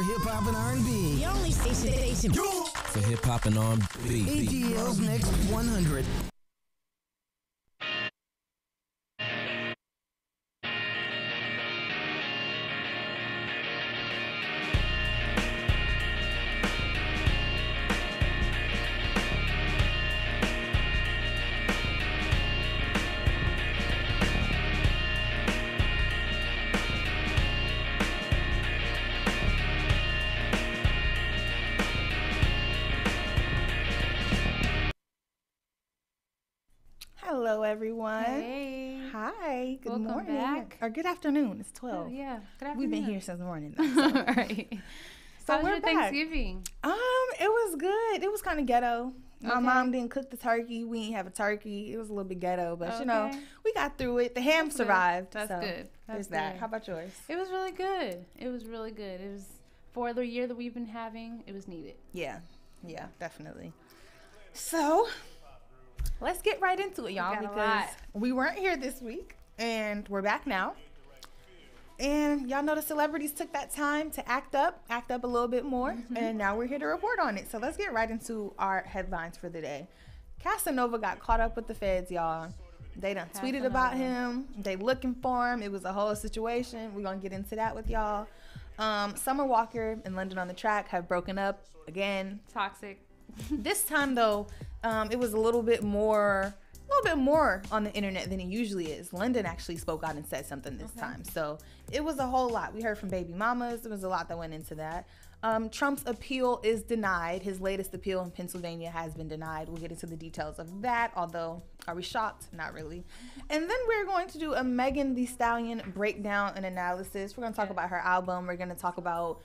hip hop and R&B. The only station for hip hop and R&B. ATL's Next 100. Hello, everyone. Hey. Hi. Good Welcome morning. back. Or good afternoon. It's 12. Oh, yeah. Good afternoon. We've been here since the morning. So, All right. so How was we're your back. Thanksgiving? It was good. It was kind of ghetto. My Okay. mom didn't cook the turkey. We didn't have a turkey. It was a little bit ghetto, but you know, Okay. we got through it. The ham That's good. survived. That's so good. There's That's that. good. How about yours? It was really good. It was really good. It was for the year that we've been having. It was needed. Yeah, definitely. So let's get right into it, y'all, got a because lot. we weren't here this week and we're back now. And y'all know the celebrities took that time to act up a little bit more, and now we're here to report on it. So let's get right into our headlines for the day. Casanova got caught up with the feds, y'all. They done tweeted about him. They looking for him. It was a whole situation. We're going to get into that with y'all. Summer Walker and London on the Track have broken up again. Toxic. This time, though, it was a little bit more on the internet than it usually is. London actually spoke out and said something this time. So it was a whole lot. We heard from baby mamas. There was a lot that went into that. Trump's appeal is denied. His latest appeal in Pennsylvania has been denied. We'll get into the details of that, although are we shocked? Not really. And then we're going to do a Megan Thee Stallion breakdown and analysis. We're going to talk about her album. We're going to talk about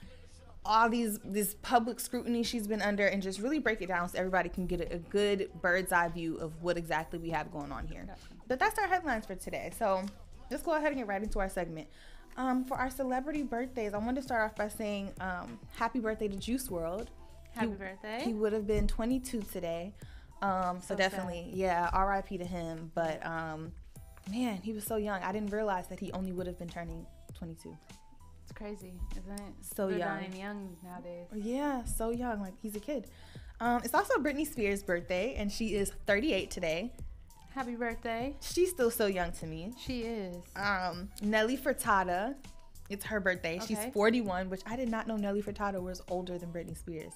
all this public scrutiny she's been under and just really break it down so everybody can get a good bird's eye view of what exactly we have going on here. But that's our headlines for today. So let's go ahead and get right into our segment. For our celebrity birthdays, I wanted to start off by saying happy birthday to Juice WRLD. Happy birthday. He would have been 22 today. So definitely, sad. RIP to him. But man, he was so young. I didn't realize that he only would have been turning 22. It's crazy, isn't it? So They're young. dying young nowadays. Yeah, so young. Like, he's a kid. It's also Britney Spears' birthday, and she is 38 today. Happy birthday. She's still so young to me. She is. Nelly Furtado, it's her birthday. Okay. She's 41, which I did not know Nelly Furtado was older than Britney Spears.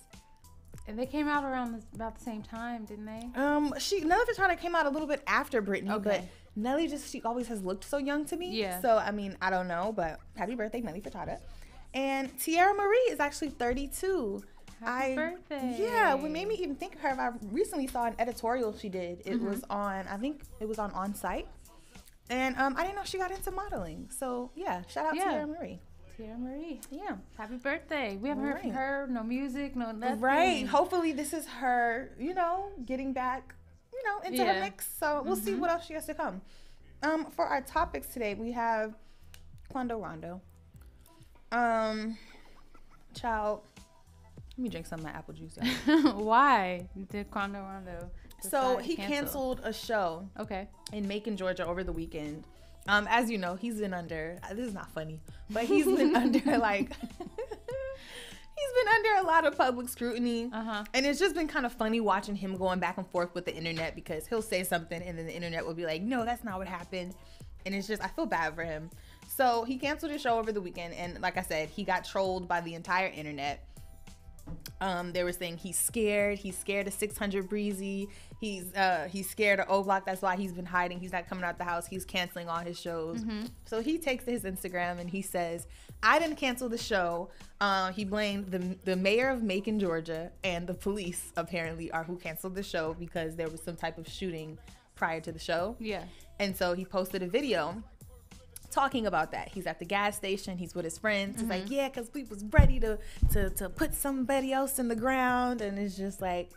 And they came out around about the same time, didn't they? Nelly Furtado came out a little bit after Britney, Okay. but Nelly she always has looked so young to me. Yeah. So, I mean, I don't know, but happy birthday, Nelly Furtado. And Tierra Marie is actually 32. Happy birthday. Yeah, what made me even think of her, I recently saw an editorial she did. It was on, I think it was on Site. And I didn't know she got into modeling. So, yeah, shout out to Tierra Marie. Tierra Marie. Yeah. Happy birthday. We haven't heard from her, no music, no nothing. Right. Hopefully this is her, getting back, into her mix. So we'll see what else she has to come. For our topics today, we have Quando Rondo. Child, let me drink some of my apple juice. Why did Quando Rondo So decide he to cancel? canceled a show Okay. in Macon, Georgia over the weekend. As you know, he's been under, this is not funny, but he's been under he's been under a lot of public scrutiny. And it's just been kind of funny watching him going back and forth with the internet because he'll say something and then the internet will be like, no, that's not what happened. And it's just, I feel bad for him. So he canceled his show over the weekend. And like I said, he got trolled by the entire internet. They were saying he's scared of 600 Breezy. He's scared of O-Block. That's why he's been hiding. He's not coming out the house. He's canceling all his shows. So he takes to his Instagram and he says, I didn't cancel the show. He blamed the mayor of Macon, Georgia, and the police apparently are who canceled the show because there was some type of shooting prior to the show. Yeah. And so he posted a video talking about that. He's at the gas station. He's with his friends. He's like, yeah, because we was ready to put somebody else in the ground. And it's just like,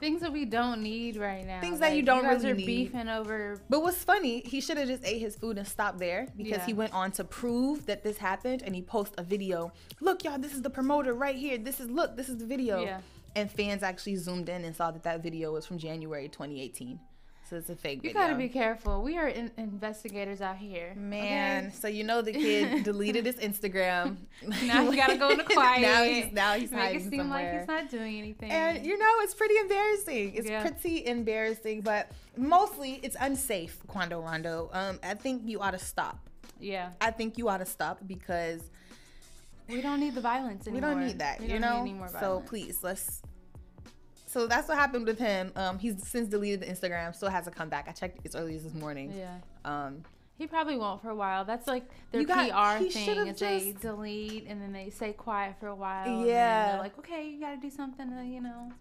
things that we don't need right now. Things that you don't really are need. beefing over. But what's funny, he should have just ate his food and stopped there because he went on to prove that this happened and he posted a video. Look, y'all, this is the promoter right here. This is the video. Yeah. And fans actually zoomed in and saw that video was from January 2018. So it's a fake You video. gotta be careful. We are investigators out here. Man, okay? so you know the kid deleted his Instagram. Now he gotta go in the quiet. now he's Make hiding it seem somewhere. like he's not doing anything. And you know, it's pretty embarrassing. It's Yeah. pretty embarrassing, but mostly it's unsafe, Quando Rondo. I think you ought to stop. yeah, I think you ought to stop because we don't need the violence we anymore. don't need that, We you don't know? need any more So violence. please, So that's what happened with him. He's since deleted the Instagram, still hasn't come back. I checked as early as this morning. Yeah. He probably won't for a while. That's like their You got- PR he thing. should've Is they just- delete and then they stay quiet for a while. And then Yeah. they're like, okay, you gotta do something. You know.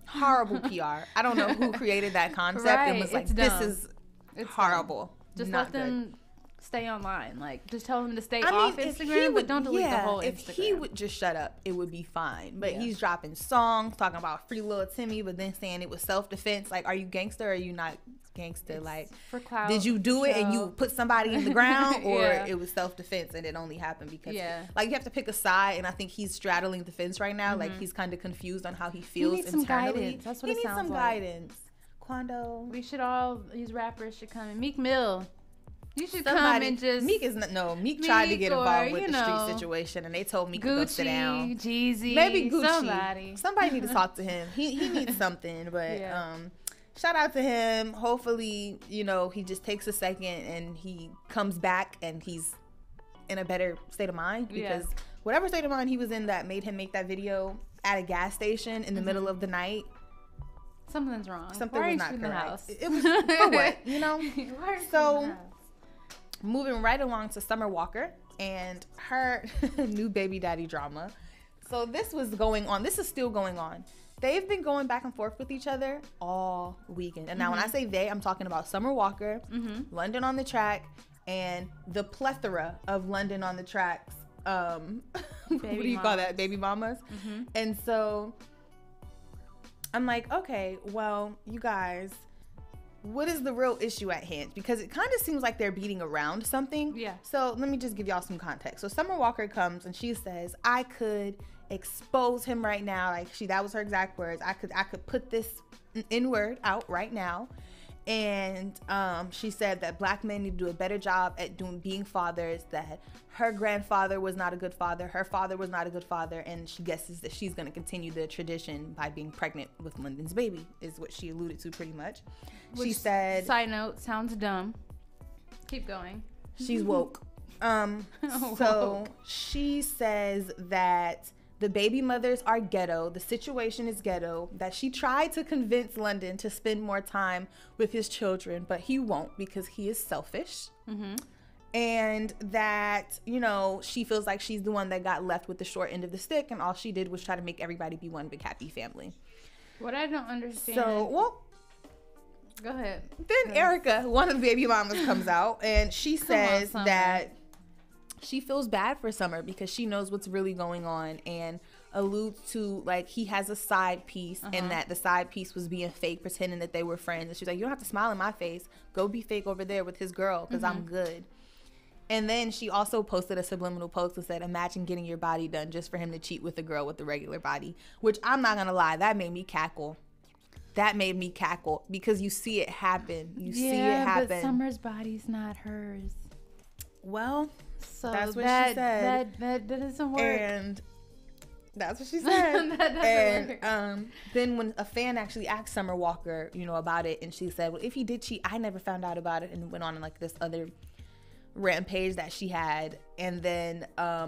Horrible PR. I don't know who created that concept and Right, was like, it's this dumb. is It's horrible. Just Not let them stay online. Like, just tell them to stay I off mean, if Instagram, he but don't delete the whole if Instagram. he would just shut up, it would be fine. But Yeah. he's dropping songs, talking about free little Timmy, but then saying it was self-defense. Like, are you gangster or are you not gangster? It's Like, for clout. did you do it and you show. put somebody in the ground, or Yeah. it was self-defense and it only happened because, Yeah. like, you have to pick a side, and I think he's straddling the fence right now. Like, he's kind of confused on how he feels needs some internally. guidance. That's what he it needs sounds some like. guidance. Quando. We should all, these rappers should come in. Meek Mill. You should come Somebody, and just. Meek is not, no, Meek tried to Meek get or, involved with you the know, street situation, and they told Meek to go sit down. Gucci, Jeezy. Maybe Gucci. Somebody. Need to talk to him. He needs something, but Yeah. shout out to him. Hopefully, you know, he just takes a second and he comes back and he's in a better state of mind, because whatever state of mind he was in that made him make that video at a gas station in the middle of the night, Something's wrong. something Why was are not you in the correct. house? It was for what, you know? Why are you So- in the house? Moving right along to Summer Walker and her new baby daddy drama. So this was going on. This is still going on. They've been going back and forth with each other all weekend. And now when I say they, I'm talking about Summer Walker, London on the Track, and the plethora of London on the Tracks. What do you call that? Baby mamas. And so I'm like, okay, well, you guys, what is the real issue at hand? Because it kind of seems like they're beating around something. Yeah. So let me just give y'all some context. So Summer Walker comes and she says, I could expose him right now. Like, that was her exact words. I could put this N-word out right now. And she said that black men need to do a better job at being fathers, that her grandfather was not a good father, her father was not a good father, and she guesses that she's going to continue the tradition by being pregnant with London's baby, is what she alluded to pretty much. She said, Side note, sounds dumb. Keep going. she's woke. So she says that the baby mothers are ghetto, the situation is ghetto, that she tried to convince London to spend more time with his children, but he won't because he is selfish. And that, you know, she feels like she's the one that got left with the short end of the stick, and all she did was try to make everybody be one big happy family. What I don't understand. So, well, Go ahead. then Erica, one of the baby mamas, comes out and she says Summer. that she feels bad for Summer because she knows what's really going on, and alludes to, like, he has a side piece and that the side piece was being fake, pretending that they were friends. And she's like, you don't have to smile in my face. Go be fake over there with his girl because I'm good. And then she also posted a subliminal post that said, imagine getting your body done just for him to cheat with a girl with a regular body, which I'm not going to lie, that made me cackle. That made me cackle because you see it happen. You see it happen. But Summer's body's not hers. Well, So that's what that, she said. That doesn't work. And that's what she said. That doesn't work. And then when a fan actually asked Summer Walker, you know, about it, and she said, well, if he did cheat, I never found out about it, and went on like this other rampage that she had. And then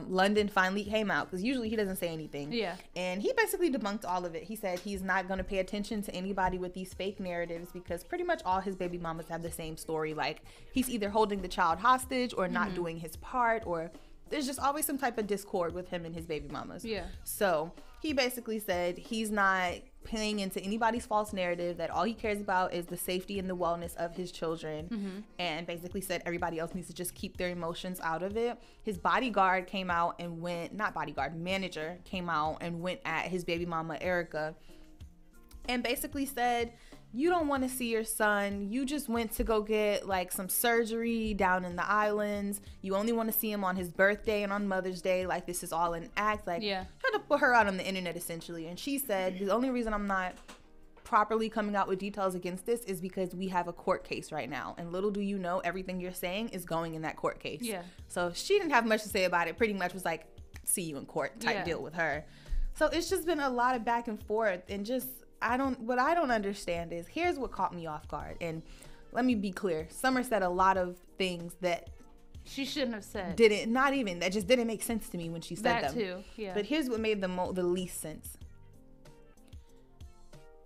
London finally came out, because usually he doesn't say anything. Yeah. And he basically debunked all of it. He said he's not going to pay attention to anybody with these fake narratives, because pretty much all his baby mamas have the same story. Like, he's either holding the child hostage or not doing his part, or there's just always some type of discord with him and his baby mamas. Yeah. So he basically said he's not paying into anybody's false narrative, that all he cares about is the safety and the wellness of his children, and basically said everybody else needs to just keep their emotions out of it. His bodyguard came out and went, not bodyguard, manager came out and went at his baby mama Erica and basically said, you don't want to see your son. You just went to go get like some surgery down in the islands. You only want to see him on his birthday and on Mother's Day. Like, this is all an act. Like, Yeah. trying to put her out on the internet essentially. And she said, the only reason I'm not properly coming out with details against this is because we have a court case right now. And little do you know, everything you're saying is going in that court case. Yeah. So she didn't have much to say about it. Pretty much was like, see you in court type deal with her. So it's just been a lot of back and forth. And just, what I don't understand is, here's what caught me off guard. And let me be clear. Summer said a lot of things that she shouldn't have said. That just didn't make sense to me when she said them. That too, yeah. But here's what made the least sense.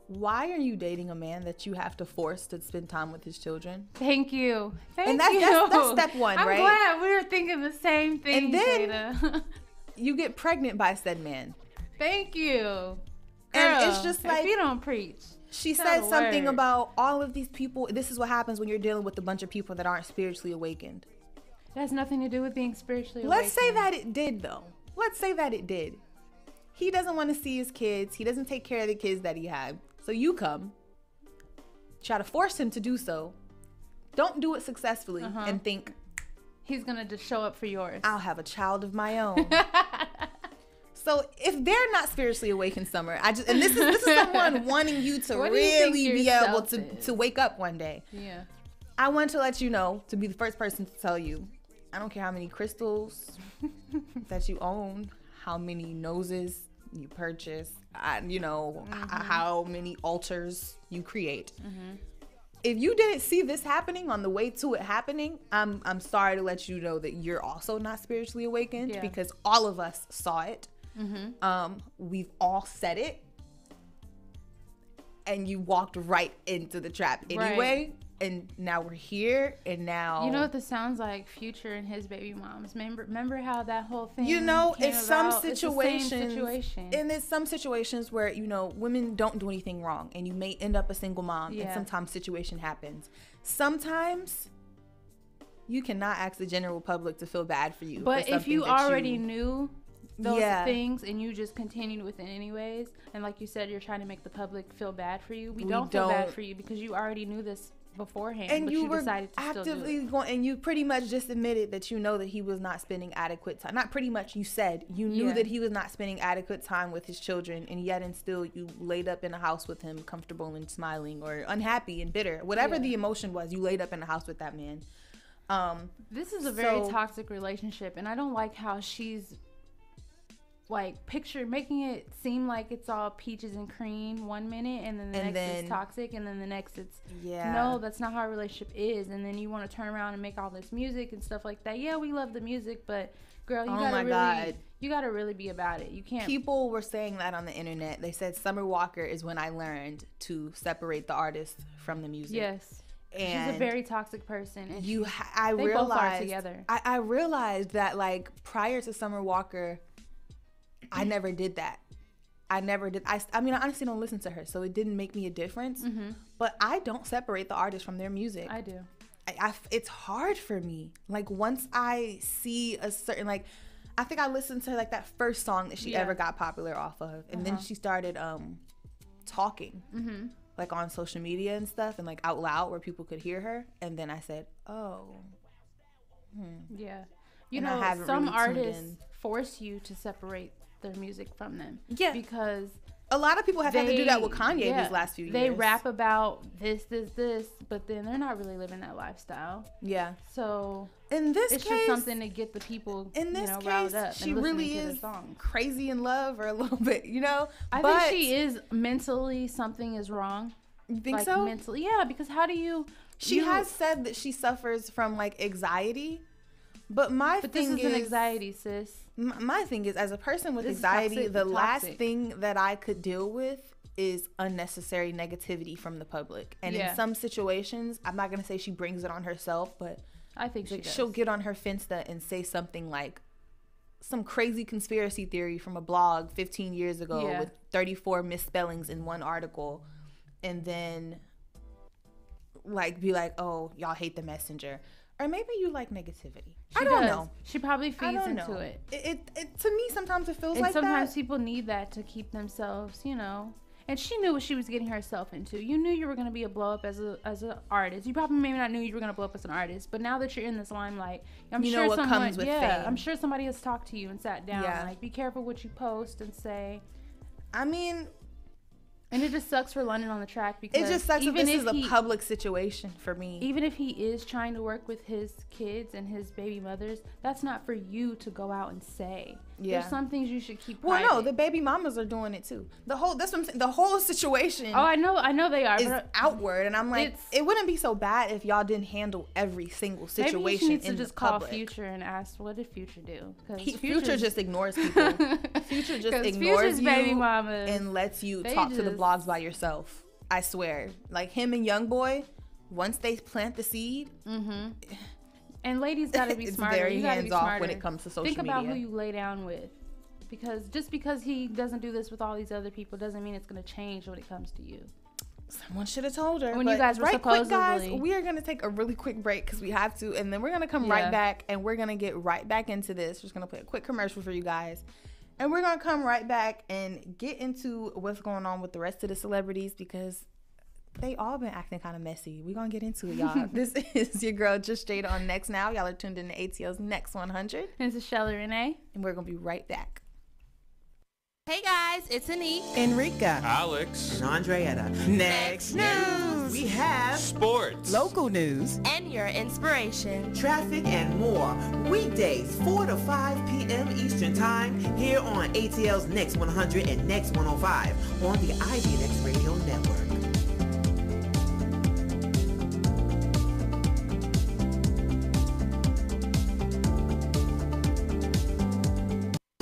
Why are you dating a man that you have to force to spend time with his children? Thank you. And that's step one, I'm right? I'm glad we were thinking the same thing, and then Jada. You get pregnant by said man. Thank you. Girl, and it's just like, if you don't preach. She said something about all of these people. This is what happens when you're dealing with a bunch of people that aren't spiritually awakened. It has nothing to do with being spiritually awakened. Let's say that it did, though. Let's say that it did. He doesn't want to see his kids. He doesn't take care of the kids that he had. So you come, try to force him to do so. Don't do it successfully and think, he's going to just show up for yours. I'll have a child of my own. So if they're not spiritually awakened, Summer, and this is someone wanting you to really be able to wake up one day. Yeah. I want to let you know, to be the first person to tell you, I don't care how many crystals that you own, how many noses you purchase, how many altars you create. If you didn't see this happening on the way to it happening, I'm sorry to let you know that you're also not spiritually awakened, because all of us saw it. We've all said it, and you walked right into the trap anyway. And now we're here, and now... You know what this sounds like? Future and his baby moms. Remember how that whole thing it's some situations... It's the same situation. And there's some situations where, women don't do anything wrong, and you may end up a single mom, and sometimes situation happens. Sometimes you cannot ask the general public to feel bad for you. But if you already knew those things and you just continued with it anyways, and like you said, you're trying to make the public feel bad for you, we don't feel bad for you because you already knew this beforehand, and but you decided to actively still do it. going, and you pretty much just admitted that that he was not spending adequate time. Not pretty much, you said you knew that he was not spending adequate time with his children, and yet and still you laid up in a house with him, comfortable and smiling, or unhappy and bitter, whatever the emotion was. You laid up in a house with that man. This is a very toxic relationship, and I don't like how she's making it seem like it's all peaches and cream one minute, and then the next is toxic, and then the next it's no, that's not how a relationship is. And then you want to turn around and make all this music and stuff like that. Yeah, we love the music, but girl, you gotta really be about it. You can't. People were saying that on the internet. They said Summer Walker is when I learned to separate the artist from the music. Yes. And she's a very toxic person, and they both are together. I realized that prior to Summer Walker, I never did that. I honestly don't listen to her, so it didn't make me a difference. But I don't separate the artist from their music. I do. It's hard for me. Once I see a certain, I think I listened to that first song that she ever got popular off of, and then she started talking on social media and stuff, and out loud where people could hear her, and then I said, yeah, some artists force you to separate their music from them. Yeah. Because a lot of people have had to do that with Kanye these last few years. They rap about this, but then they're not really living that lifestyle. Yeah. So in this case, it's just something to get the people riled up. She really is crazy in love, or a little bit, I think she is mentally, something is wrong. You think so? Mentally, yeah. Because how do you? She has said that she suffers from anxiety. But this is an anxiety, sis. My thing is, as a person with anxiety, the last thing that I could deal with is unnecessary negativity from the public. And in some situations, I'm not going to say she brings it on herself, but I think she'll get on her Finsta and say something like some crazy conspiracy theory from a blog 15 years ago with 34 misspellings in one article, and then be like, oh, y'all hate the messenger. Or maybe you like negativity. I don't know. She probably feeds into it. It to me, sometimes it feels like that. And sometimes people need that to keep themselves, And she knew what she was getting herself into. You knew you were going to be a blow up as an artist. You probably maybe not knew you were going to blow up as an artist. But now that you're in this limelight, I'm sure what comes with fame. I'm sure somebody has talked to you and sat down. Be careful what you post and say. I mean, And it just sucks for London on the track because it just sucks that this is a public situation for me. Even if he is trying to work with his kids and his baby mothers, that's not for you to go out and say. Yeah. There's some things you should keep private. Well, no, the baby mamas are doing it too. That's what I'm saying. The whole situation. Oh, I know they are. Is outward, and I'm like, it wouldn't be so bad if y'all didn't handle every single situation. Maybe he needs to just call Future and ask, what did Future do? Future just ignores people. Future just ignores you baby mamas, and lets you talk to the blogs by yourself. I swear, like him and YoungBoy, once they plant the seed. Mm-hmm. And ladies gotta be smarter. Very hands off when it comes to social media. Think about who you lay down with, because just because he doesn't do this with all these other people doesn't mean it's gonna change when it comes to you. Someone should have told her. When you guys were supposedly... quick, guys, we are gonna take a really quick break because we have to, and then we're gonna come right back, and we're gonna get right back into this. We're just gonna play a quick commercial for you guys, and we're gonna come right back and get into what's going on with the rest of the celebrities because they all been acting kind of messy. We're going to get into it, y'all. This is your girl, Just Jada, on Next Now. Y'all are tuned in to ATL's Next 100. This is Chelleyrene. And we're going to be right back. Hey guys, it's Anique, Enrica, Alex, and Andreetta. Next News. We have sports, local news, and your inspiration, traffic, and more. Weekdays, 4 to 5 p.m. Eastern Time, here on ATL's Next 100 and Next 105 on the IBNX Radio Network.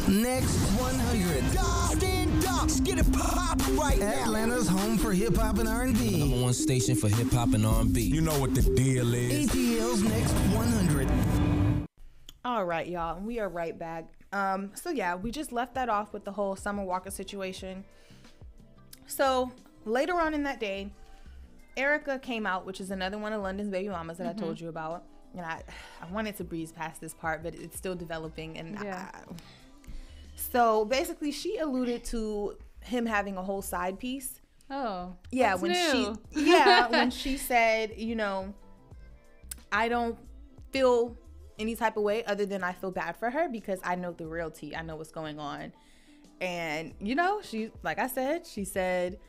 Next 100. Stand up, get it pop right now. Atlanta's home for hip hop and R&B. Number one station for hip hop and R&B. You know what the deal is. ATL's Next 100. All right, y'all, we are right back. So yeah, we just left that off with the whole Summer Walker situation. So later on in that day, Erica came out, which is another one of London's baby mamas that I told you about. And I wanted to breeze past this part, but it's still developing. And so basically, she alluded to him having a whole side piece. Oh, yeah. When she said, you know, I don't feel any type of way other than I feel bad for her because I know the real tea. I know what's going on. And, you know, she, like I said, she said,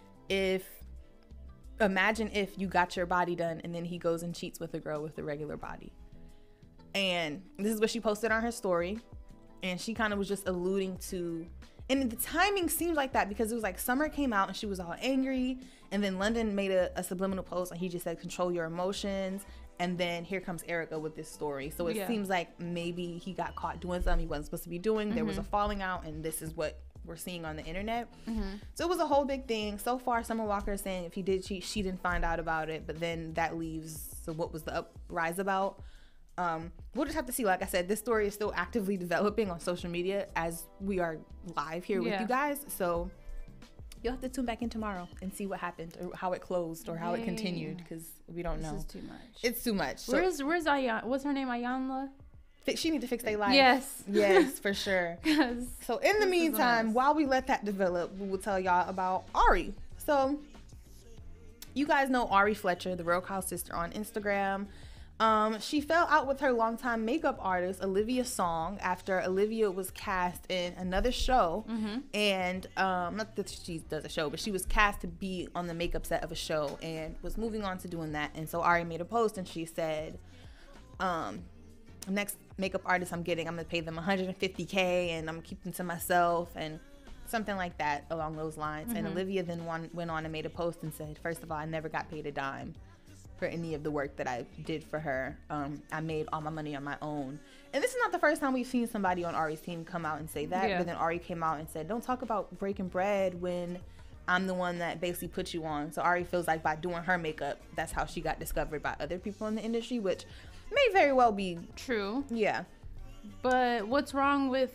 imagine if you got your body done and then he goes and cheats with a girl with a regular body. And this is what she posted on her story. And she kind of was just alluding to, and the timing seemed like that because it was like Summer came out and she was all angry. And then London made a subliminal post and he just said, control your emotions. And then here comes Erica with this story. So it seems like maybe he got caught doing something he wasn't supposed to be doing. There was a falling out, and this is what we're seeing on the internet. So it was a whole big thing. So far, Summer Walker is saying if he did cheat, she didn't find out about it. But then that leaves, so what was the uprise about? We'll just have to see. Like I said, this story is still actively developing on social media as we are live here with you guys. So you'll have to tune back in tomorrow and see what happened or how it closed or how it continued because we don't know. This is too much. It's too much. So where's Ayan? What's her name? Ayanla? She need to fix their life. Yes, for sure. So in the meantime, while we let that develop, we will tell y'all about Ari. So you guys know Ari Fletcher, the Real Kyle sister on Instagram. She fell out with her longtime makeup artist Olivia Song after Olivia was cast in another show, and not that she does a show, but she was cast to be on the makeup set of a show and was moving on to doing that. And so Ari made a post and she said, next makeup artist I'm getting, I'm gonna pay them $150K and I'm keeping to myself and something like that along those lines. And Olivia then went on and made a post and said, first of all, I never got paid a dime for any of the work that I did for her. I made all my money on my own. And this is not the first time we've seen somebody on Ari's team come out and say that. But then Ari came out and said, don't talk about breaking bread when I'm the one that basically put you on. So Ari feels like by doing her makeup, that's how she got discovered by other people in the industry, which may very well be true. Yeah. But what's wrong with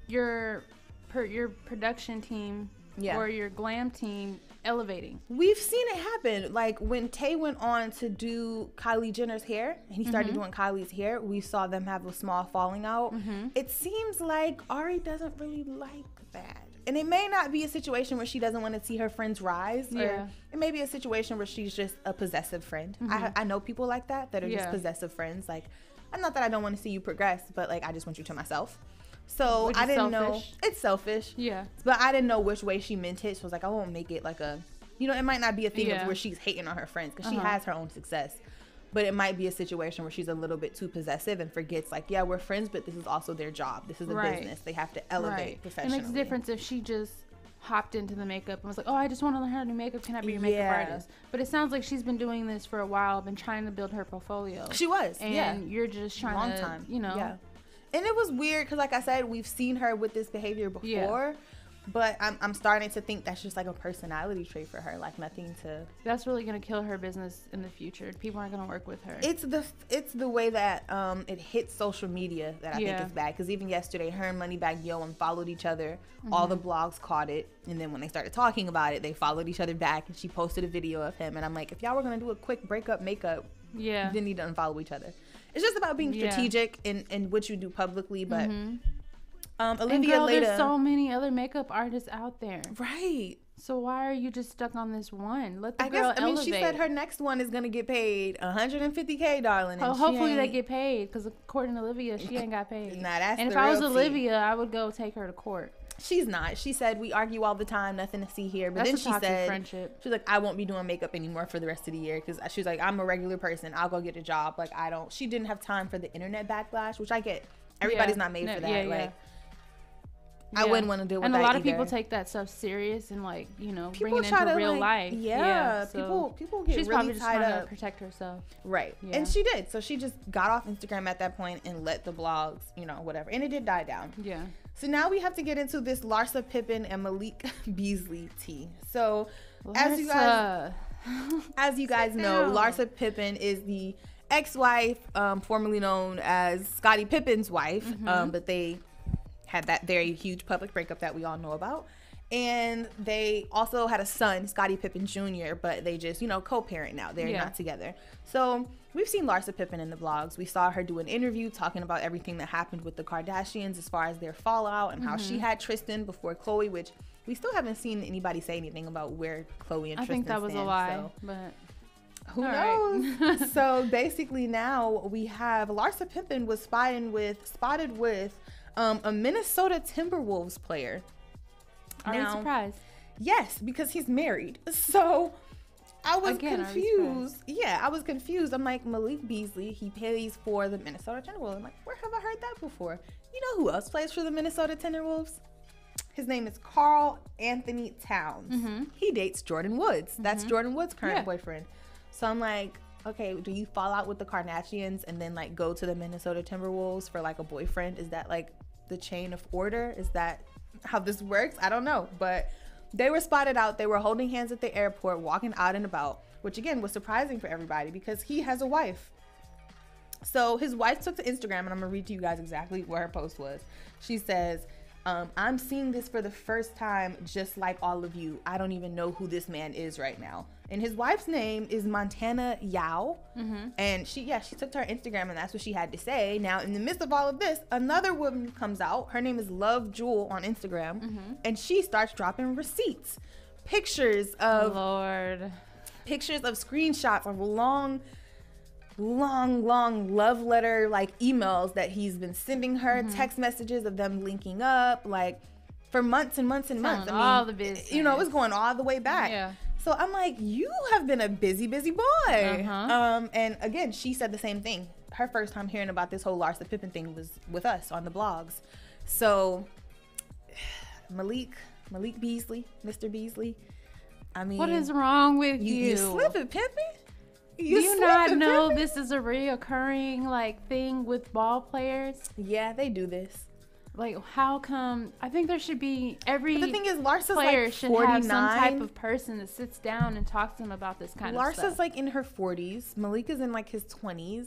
your production team or your glam team elevating? We've seen it happen. Like when Tay went on to do Kylie Jenner's hair and he started doing Kylie's hair, we saw them have a small falling out. It seems like Ari doesn't really like that. And it may not be a situation where she doesn't want to see her friends rise. Or it may be a situation where she's just a possessive friend. I know people like that are just possessive friends. Like, not that I don't want to see you progress, but like I just want you to myself. So Which I is didn't selfish. know. It's selfish. Yeah. But I didn't know which way she meant it. So I was like, I won't make it like a, you know, it might not be a thing of where she's hating on her friends because she has her own success. But it might be a situation where she's a little bit too possessive and forgets, like, yeah, we're friends, but this is also their job. This is a business. They have to elevate professionally. It makes a difference if she just hopped into the makeup and was like, oh, I just want to learn how to do makeup. Can I be your makeup artist? But it sounds like she's been doing this for a while, been trying to build her portfolio. She was. And you're just trying you know. Yeah. And it was weird because, like I said, we've seen her with this behavior before. Yeah. But I'm starting to think that's just like a personality trait for her, like nothing to. That's really gonna kill her business in the future. People aren't gonna work with her. It's the way that it hits social media that I think is bad. Because even yesterday, her and Moneybagg Yo unfollowed each other. All the blogs caught it, and then when they started talking about it, they followed each other back. And she posted a video of him, and I'm like, if y'all were gonna do a quick breakup makeup, you didn't need to unfollow each other. It's just about being strategic in what you do publicly, but. Olivia and girl, later. There's so many other makeup artists out there. Right. So why are you just stuck on this one? Let the girl elevate. I mean, she said her next one is going to get paid $150K, darling. And hopefully they get paid because according to Olivia, she ain't got paid. Nah, that's and if I was Olivia, I would go take her to court. She's not. She said, we argue all the time, nothing to see here. But that's then she said, friendship. She's like, I won't be doing makeup anymore for the rest of the year because she's like, I'm a regular person. I'll go get a job. Like, she didn't have time for the internet backlash, which I get. Everybody's not made for that. I wouldn't want to deal with that. And a lot either. of people take that stuff serious and bring it try into to, real life. Yeah, so people get she's really probably just tied trying up to protect herself. Right. Yeah. And she did. So she just got off Instagram at that point and let the blogs, whatever. And it did die down. Yeah. So now we have to get into this Larsa Pippen and Malik Beasley tea. So as you guys know, Larsa Pippen is the ex-wife, formerly known as Scottie Pippen's wife, but they had that very huge public breakup that we all know about. And they also had a son, Scottie Pippen Jr., but they just, co-parent now. They're not together. So we've seen Larsa Pippen in the blogs. We saw her do an interview talking about everything that happened with the Kardashians as far as their fallout and how she had Tristan before Khloe, which we still haven't seen anybody say anything about where Khloe and Tristan stand. I think that was a lie, but who knows? Right. So basically now we have Larsa Pippen was spotted with a Minnesota Timberwolves player. Are we surprised? Yes, because he's married. So I was confused. Yeah, I was confused. I'm like, Malik Beasley, he plays for the Minnesota Timberwolves. I'm like, where have I heard that before? You know who else plays for the Minnesota Timberwolves? His name is Karl Anthony Towns. He dates Jordan Woods. That's Jordan Woods' current boyfriend. So I'm like, okay, do you fall out with the Kardashians and then go to the Minnesota Timberwolves for a boyfriend? Is that the chain of order? Is that how this works? I don't know, but they were spotted out. They were holding hands at the airport, walking out and about, which again was surprising for everybody because he has a wife. So his wife took to Instagram, and I'm gonna read to you guys exactly what her post was. She says, I'm seeing this for the first time, just like all of you. I don't even know who this man is right now. And his wife's name is Montana Yao. And she took to her Instagram, and that's what she had to say. Now, in the midst of all of this, another woman comes out. Her name is Love Jewel on Instagram. And she starts dropping receipts. Pictures of screenshots of long love letter emails that he's been sending her, text messages of them linking up for months and months and months. I mean, all the business. It was going all the way back. Yeah. So I'm like, you have been a busy boy. And again, she said the same thing. Her first time hearing about this whole Larsa Pippen thing was with us on the blogs. So Malik Beasley, Mr. Beasley. I mean, what is wrong with you? You slipping, Pippen? Do you not know this is a reoccurring thing with ball players? Yeah, they do this. How come? I think there should be but the thing is, Larsa's player should 49. Have some type of person that sits down and talks to them about this kind of stuff. Larsa's in her 40s. Malik is in his 20s.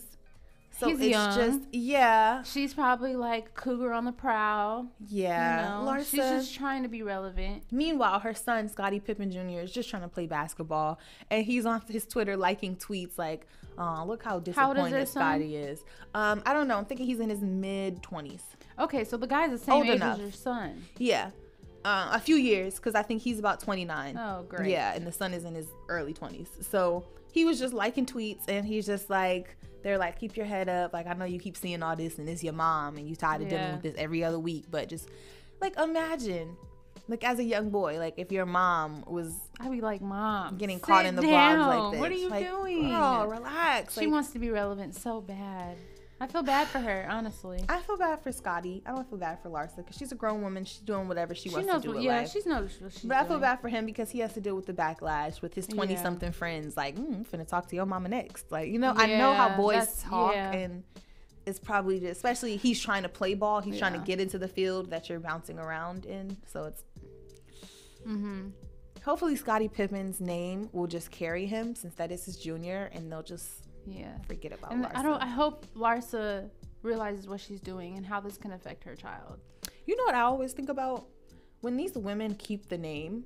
So he's young. She's probably cougar on the prowl. Yeah. Larsa, she's just trying to be relevant. Meanwhile, her son, Scottie Pippen Jr., is just trying to play basketball. And he's on his Twitter liking tweets oh, look how disappointed Scottie is. I don't know. I'm thinking he's in his mid-20s. Okay, so the guy's the same age as your son. Yeah. A few years, because I think he's about 29. Oh, great. Yeah, and the son is in his early 20s. So he was just liking tweets, and he's just like, they're like, keep your head up. Like, I know you keep seeing all this, and it's your mom, and you tired of dealing with this every other week. But just, like, imagine, like, as a young boy, like, if your mom was... I'd be like, Mom, getting caught in the vlogs like this. What are you like, doing? Girl, relax. She like, wants to be relevant so bad. I feel bad for her, honestly. I feel bad for Scotty. I don't feel bad for Larsa because she's a grown woman. She's doing whatever she wants knows to do. She knows what she's But doing. I feel bad for him because he has to deal with the backlash with his 20-something friends. Like, I'm finna talk to your mama next. Like, you know, I know how boys talk, and it's probably just, especially he's trying to play ball. He's trying to get into the field that you're bouncing around in. So it's... Hopefully Scottie Pippen's name will just carry him since that is his junior, and they'll just forget about Larsa. I hope Larsa realizes what she's doing and how this can affect her child. You know what I always think about? When these women keep the name,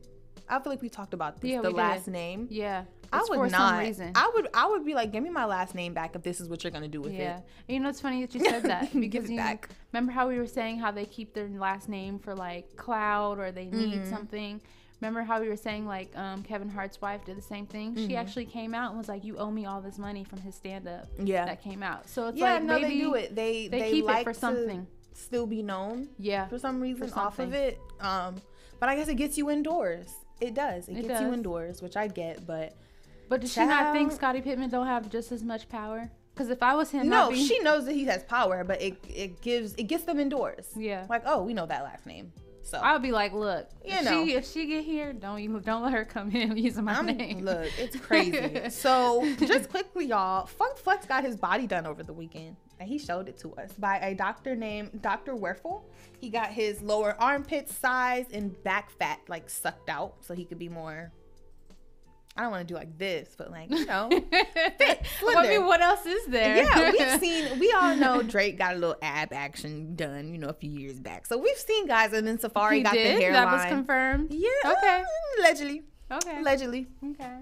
I feel like we talked about this, the last name. Yeah. I would for not. Some reason. I would be like, give me my last name back if this is what you're gonna do with it. And you know, it's funny that you said that because back. Remember how we were saying how they keep their last name for like clout or they need something. Remember how we were saying like Kevin Hart's wife did the same thing? She actually came out and was like, you owe me all this money from his stand-up that came out. So it's like, no, maybe they do it. They keep like it for something. Still be known for some reason for off of it. But I guess it gets you indoors. It does. It gets you indoors, which I get, but does she not think Scottie Pippen don't have just as much power? Because if I was him, she knows that he has power, but it gets them indoors. Yeah, like, oh, we know that last name. So I would be like, look, if she get here, don't let her come in using my name. Look, it's crazy. So just quickly, y'all, Funk Flex got his body done over the weekend, and he showed it to us by a doctor named Dr. Werfel. He got his lower armpit size and back fat like sucked out, so he could be more. I don't want to do like this, but like, you know, I mean, what else is there? Yeah, we all know Drake got a little ab action done, you know, a few years back. So we've seen guys, and then Safari got the hairline. That was confirmed? Yeah. Okay. Allegedly. Okay. Allegedly. Okay.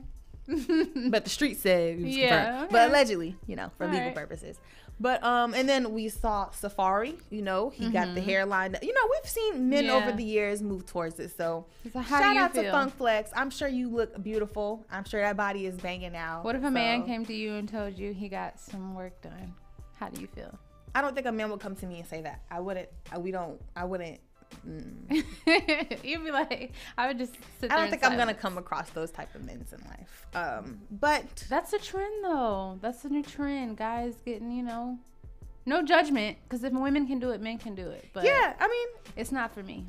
But the street said it was confirmed. Okay. But allegedly, you know, for legal purposes. But and then we saw Safari, you know, he got the hairline. You know, we've seen men over the years move towards it. So shout out to Funk Flex. I'm sure you look beautiful. I'm sure that body is banging out. What if a man came to you and told you he got some work done? How do you feel? I don't think a man would come to me and say that. I wouldn't. I wouldn't. You'd be like, I would just sit there. I don't think I'm gonna come across those type of men in life. But that's a trend, though. That's a new trend. Guys getting, you know, no judgment, because if women can do it, men can do it. But yeah, I mean, it's not for me.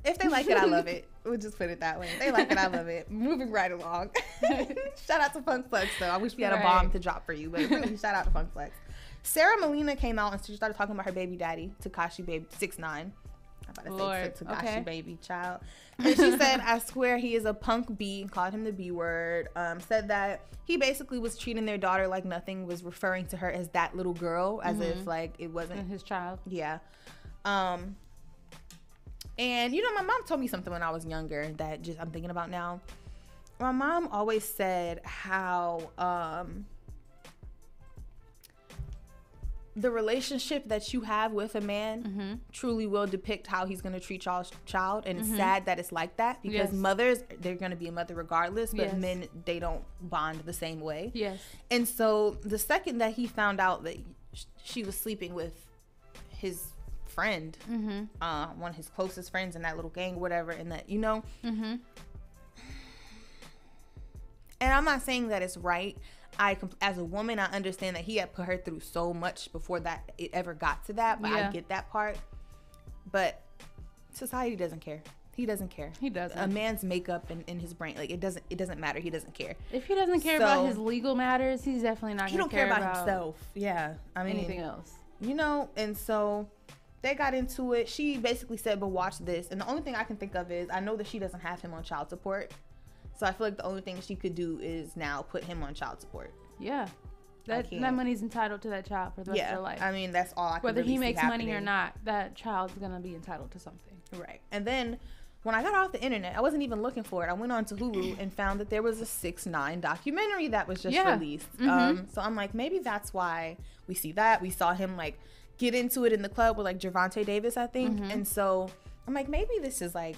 If they like it, I love it. We'll just put it that way. If they like it, I love it. Moving right along. Shout out to Funk Flex, though. I wish we had a bomb to drop for you, but really, shout out to Funk Flex. Sarah Molina came out and she started talking about her baby daddy, Tekashi Baby 6ix9ine. I'm about to say Tekashi Baby child. And she said, I swear he is a punk B, called him the B word. Said that he basically was treating their daughter like nothing, was referring to her as that little girl, as if like it wasn't his child. Yeah. And you know, my mom told me something when I was younger that just I'm thinking about now. My mom always said how the relationship that you have with a man truly will depict how he's going to treat y'all's child. And it's sad that it's like that because mothers, they're going to be a mother regardless, but men, they don't bond the same way. Yes. And so the second that he found out that she was sleeping with his friend, one of his closest friends in that little gang, whatever, and that, you know, and I'm not saying that it's right. As a woman, I understand that he had put her through so much before that it ever got to that, but I get that part. But society doesn't care. He doesn't care. He doesn't. A man's makeup in his brain, like it doesn't matter. He doesn't care. If he doesn't care about his legal matters, he's definitely not going to care about himself. Yeah, I mean anything else. You know, and so they got into it. She basically said, "But watch this." And the only thing I can think of is I know that she doesn't have him on child support. So I feel like the only thing she could do is now put him on child support. Yeah. That money's entitled to that child for the rest of their life. I mean, that's all I can Whether really he makes see money or not, that child's going to be entitled to something. Right. And then when I got off the internet, I wasn't even looking for it. I went on to Hulu and found that there was a 6ix9ine documentary that was just released. So I'm like, maybe that's why we see that. We saw him like get into it in the club with like Gervonta Davis, I think. And so I'm like, maybe this is like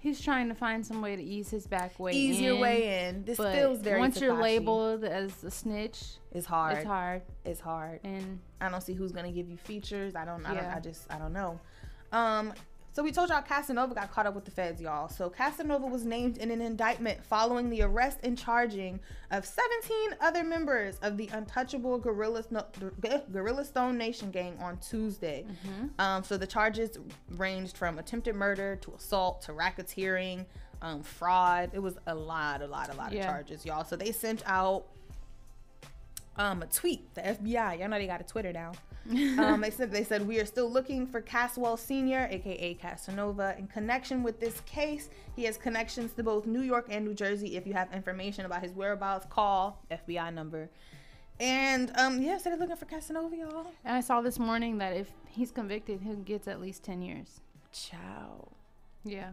he's trying to find some way to ease his back way easier way in. This feels very once Tekashi. You're labeled as a snitch, it's hard. It's hard. And I don't see who's gonna give you features. I don't know. So we told y'all Casanova got caught up with the feds, y'all. So Casanova was named in an indictment following the arrest and charging of 17 other members of the untouchable Gorilla Stone Nation gang on Tuesday. So the charges ranged from attempted murder to assault to racketeering, fraud. It was a lot of charges, y'all. So they sent out a tweet. The FBI, y'all know they got a Twitter now. They said we are still looking for Caswell Sr., aka Casanova, in connection with this case. He has connections to both New York and New Jersey. If you have information about his whereabouts, call FBI number. And so they're looking for Casanova, y'all. And I saw this morning that if he's convicted, he gets at least 10 years. Ciao. Yeah.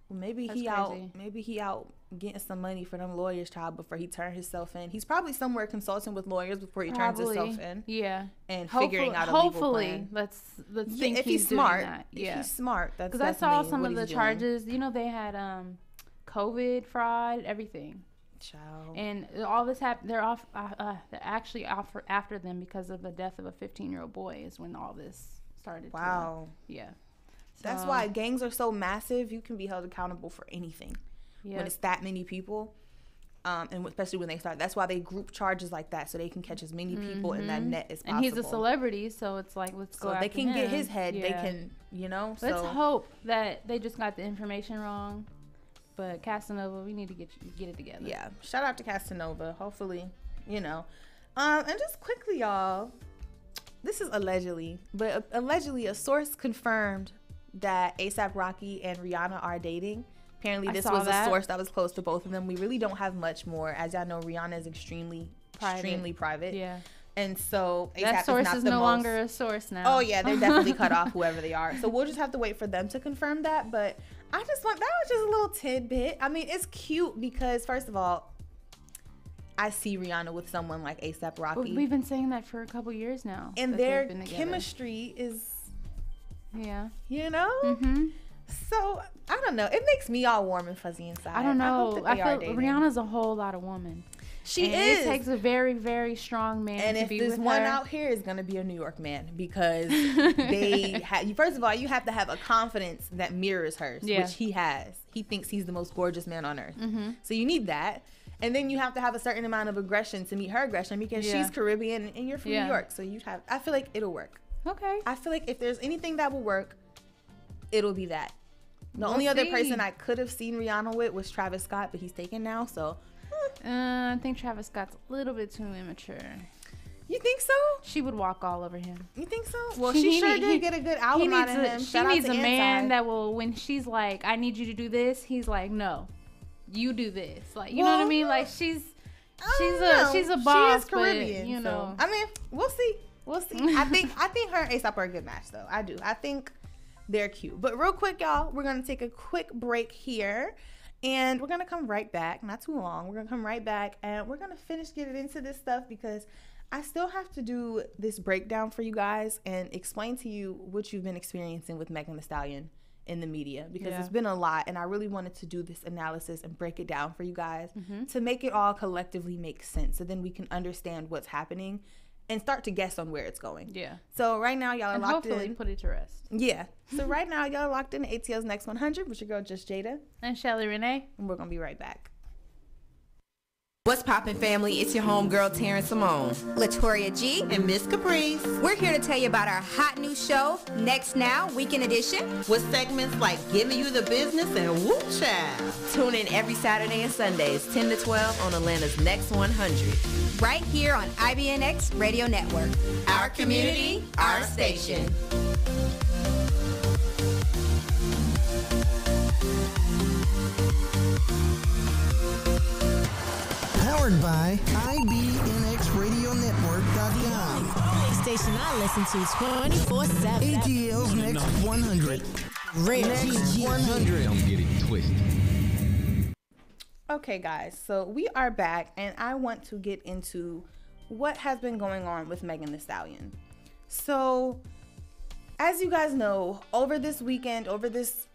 Well, maybe he out getting some money for them lawyers, child, before he turned himself in. He's probably somewhere consulting with lawyers before he turns himself in. Yeah. And figuring out a legal plan. Hopefully, let's think if he's smart. If he's smart, that's because I saw some of the charges. You know, they had COVID, fraud, everything. Child. And all this happened. They're actually off after them because of the death of a 15-year-old boy. Is when all this started. Wow. Yeah. That's why gangs are so massive. You can be held accountable for anything when it's that many people, and especially when they start. That's why they group charges like that, so they can catch as many people in that net as possible. And he's a celebrity, so it's like, let's go after him. So they can get his head. Yeah. They can, Let's hope that they just got the information wrong. But Casanova, we need to get it together. Yeah, shout out to Casanova. Hopefully, and just quickly, y'all. This is allegedly, but allegedly a source confirmed that A$AP Rocky and Rihanna are dating. Apparently this was a source that was close to both of them. We really don't have much more. As y'all know, Rihanna is extremely private. Yeah. And so that source is no longer a source now. Oh yeah, they're definitely cut off, whoever they are. So we'll just have to wait for them to confirm that. But that was just a little tidbit. I mean, it's cute because first of all, I see Rihanna with someone like A$AP Rocky. But we've been saying that for a couple years now. And their chemistry is, So I don't know. It makes me all warm and fuzzy inside. I don't know. I feel Rihanna's a whole lot of woman. She is. It takes a very, very strong man to be with her. And if this one out here is going to be a New York man, because first of all, you have to have a confidence that mirrors hers, which he has. He thinks he's the most gorgeous man on earth. So you need that. And then you have to have a certain amount of aggression to meet her aggression, because she's Caribbean and you're from New York. So I feel like it'll work. Okay. I feel like if there's anything that will work, it'll be that. The only other person I could have seen Rihanna with was Travis Scott, but he's taken now, so. I think Travis Scott's a little bit too immature. You think so? She would walk all over him. You think so? Well, she sure did get a good album out of him. She needs a man that will, when she's like, I need you to do this, he's like, no, you do this. Like, you know what I mean? Like, she's a boss, she is Caribbean, but, so. I mean, we'll see. I think her and A$AP are a good match, though. I do. I think they're cute. But real quick, y'all, we're going to take a quick break here. And we're going to come right back. Not too long. We're going to come right back. And we're going to finish getting into this stuff, because I still have to do this breakdown for you guys and explain to you what you've been experiencing with Megan Thee Stallion in the media. Because it's been a lot. And I really wanted to do this analysis and break it down for you guys to make it all collectively make sense. So then we can understand what's happening and start to guess on where it's going. Yeah. So right now, y'all are locked in. Hopefully put it to rest. Yeah. So right now, y'all are locked in ATL's Next 100 with your girl, Just Jada. And Chelleyrene. And we're going to be right back. What's poppin', family? It's your homegirl, Terrence Simone, Latoria G, and Miss Caprice. We're here to tell you about our hot new show, Next Now, Weekend Edition. With segments like Giving You the Business and Whoop Child. Tune in every Saturday and Sundays, 10 to 12 on Atlanta's Next 100. Right here on IBNX Radio Network. Our community, our station. Powered by IBNXRadioNetwork.com. Station I listen to 24/7. ATL's Next 100. Next 100. Don't get it twisted. Okay, guys, so we are back, and I want to get into what has been going on with Megan Thee Stallion. So, as you guys know, over this weekend, over this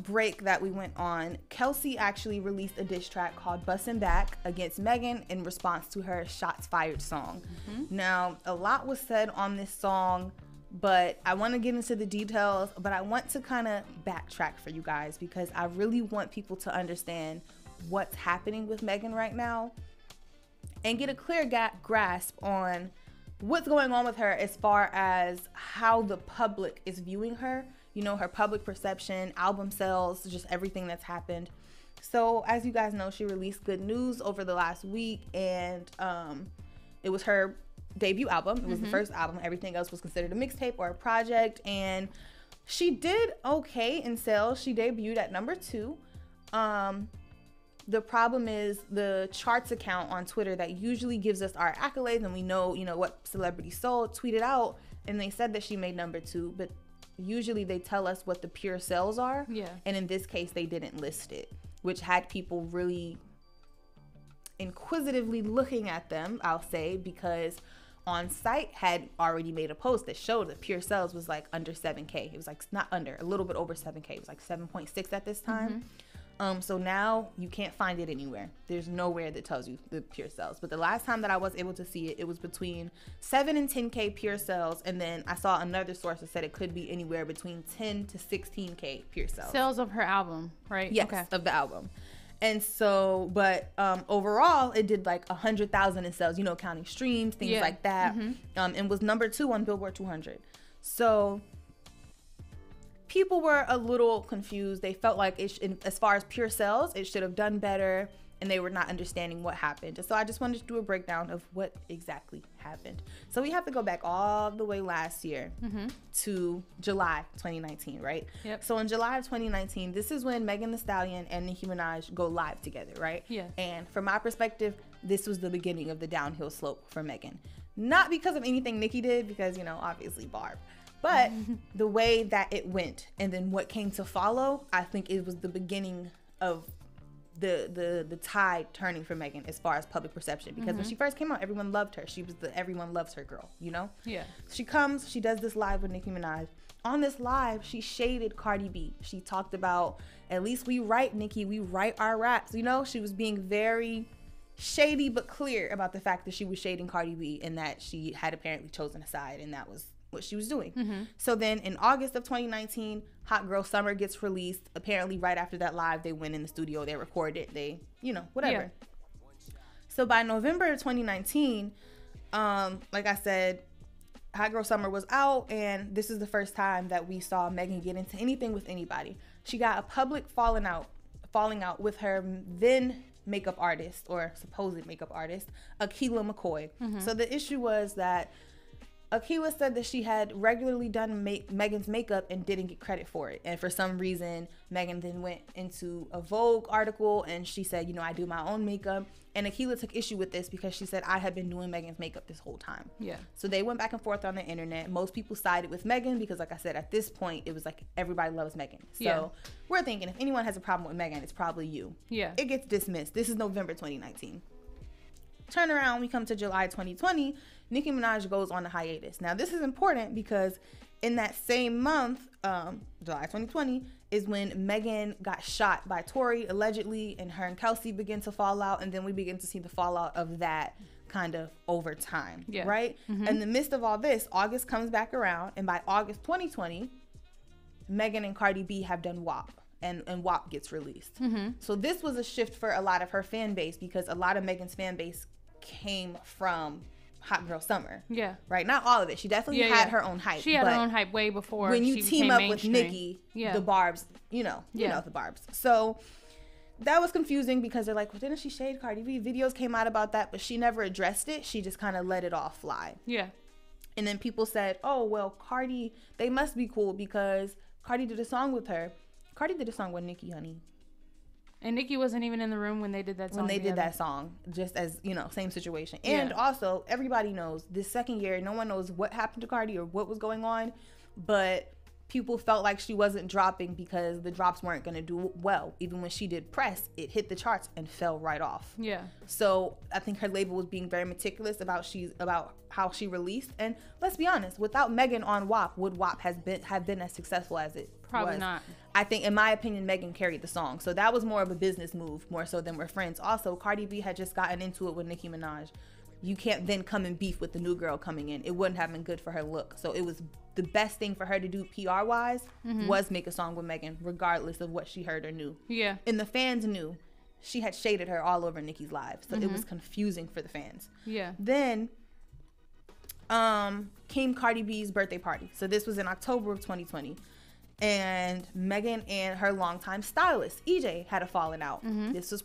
break that we went on, Kelsey actually released a diss track called Bussin' Back against Megan in response to her Shots Fired song. Now, a lot was said on this song, but I want to get into the details, but I want to kind of backtrack for you guys because I really want people to understand what's happening with Megan right now and get a clear grasp on what's going on with her as far as how the public is viewing her. Her public perception, album sales, just everything that's happened. So as you guys know, she released Good News over the last week, and it was her debut album. It was the first album. Everything else was considered a mixtape or a project, and she did okay in sales. She debuted at number 2. The problem is the charts account on Twitter that usually gives us our accolades and we know what celebrity sold, tweeted out, and they said that she made number 2, but usually they tell us what the pure sales are. Yeah. And in this case, they didn't list it, which had people really inquisitively looking at them, I'll say, because On Site had already made a post that showed that pure sales was like under 7K. It was like not under, a little bit over 7K. It was like 7.6 at this time. So now you can't find it anywhere. There's nowhere that tells you the pure sales. But the last time that I was able to see it, it was between 7 and 10K pure sales. And then I saw another source that said it could be anywhere between 10 to 16K pure sales. Sales of her album, right? Yes, okay. Of the album. And so, but overall, it did like 100,000 in sales, counting streams, things like that. And was number 2 on Billboard 200. So people were a little confused. They felt like as far as pure sales, it should have done better, and they were not understanding what happened. So I just wanted to do a breakdown of what exactly happened. So we have to go back all the way last year to July 2019, right? Yep. So in July of 2019, this is when Megan Thee Stallion and Nicki Minaj go live together, right? Yeah. And from my perspective, this was the beginning of the downhill slope for Megan. Not because of anything Nicki did, because, obviously Barb. But the way that it went and then what came to follow, I think it was the beginning of the tide turning for Megan as far as public perception. Because when she first came out, everyone loved her. She was the everyone loves her girl, Yeah. She does this live with Nicki Minaj. On this live, she shaded Cardi B. She talked about, at least we write, Nicki, we write our raps. She was being very shady but clear about the fact that she was shading Cardi B and that she had apparently chosen a side, and that was what she was doing. So then in August of 2019, Hot Girl Summer gets released. Apparently right after that live, they went in the studio, they recorded it, they, whatever. Yeah. So by November of 2019, like I said, Hot Girl Summer was out, and this is the first time that we saw Megan get into anything with anybody. She got a public falling out with her then makeup artist, or supposed makeup artist, Akilah McCoy. So the issue was that Akilah said that she had regularly done Megan's makeup and didn't get credit for it. And for some reason, Megan then went into a Vogue article and she said, I do my own makeup. And Akilah took issue with this because she said, I had been doing Megan's makeup this whole time. Yeah. So they went back and forth on the internet. Most people sided with Megan because, like I said, at this point, it was like everybody loves Megan. So we're thinking if anyone has a problem with Megan, it's probably you. Yeah. It gets dismissed. This is November 2019. Turn around, we come to July 2020, Nicki Minaj goes on a hiatus. Now, this is important because in that same month, July 2020, is when Megan got shot by Tory, allegedly, and her and Kelsey begin to fall out, and then we begin to see the fallout of that kind of over time, right? In the midst of all this, August comes back around, and by August 2020, Megan and Cardi B have done WAP. And WAP gets released. So this was a shift for a lot of her fan base because a lot of Megan's fan base came from Hot Girl Summer. Yeah. Right? Not all of it. She definitely had her own hype. She had her own hype way before when you she team up mainstream. with Nicki, the Barbs, you know the Barbs. So that was confusing because they're like, well, didn't she shade Cardi B? Videos came out about that, but she never addressed it. She just kind of let it all fly. Yeah. And then people said, oh, well, Cardi, they must be cool because Cardi did a song with her. Cardi did a song with Nicki, honey. And Nicki wasn't even in the room when they did that song. When they did that song, just as, same situation. And also, everybody knows this second year, no one knows what happened to Cardi or what was going on. But people felt like she wasn't dropping because the drops weren't going to do well. Even when she did press, it hit the charts and fell right off. Yeah. So I think her label was being very meticulous about how she released. And let's be honest, without Megan on WAP, would WAP have been as successful as it Probably was? not. I think, in my opinion, Megan carried the song. So that was more of a business move, more so than we're friends. Also, Cardi B had just gotten into it with Nicki Minaj. You can't then come and beef with the new girl coming in. It wouldn't have been good for her look. So it was the best thing for her to do PR-wise was make a song with Megan, regardless of what she heard or knew. Yeah. And the fans knew. She had shaded her all over Nicki's live. So it was confusing for the fans. Yeah. Then came Cardi B's birthday party. So this was in October of 2020. And Megan and her longtime stylist, EJ, had a falling out. This was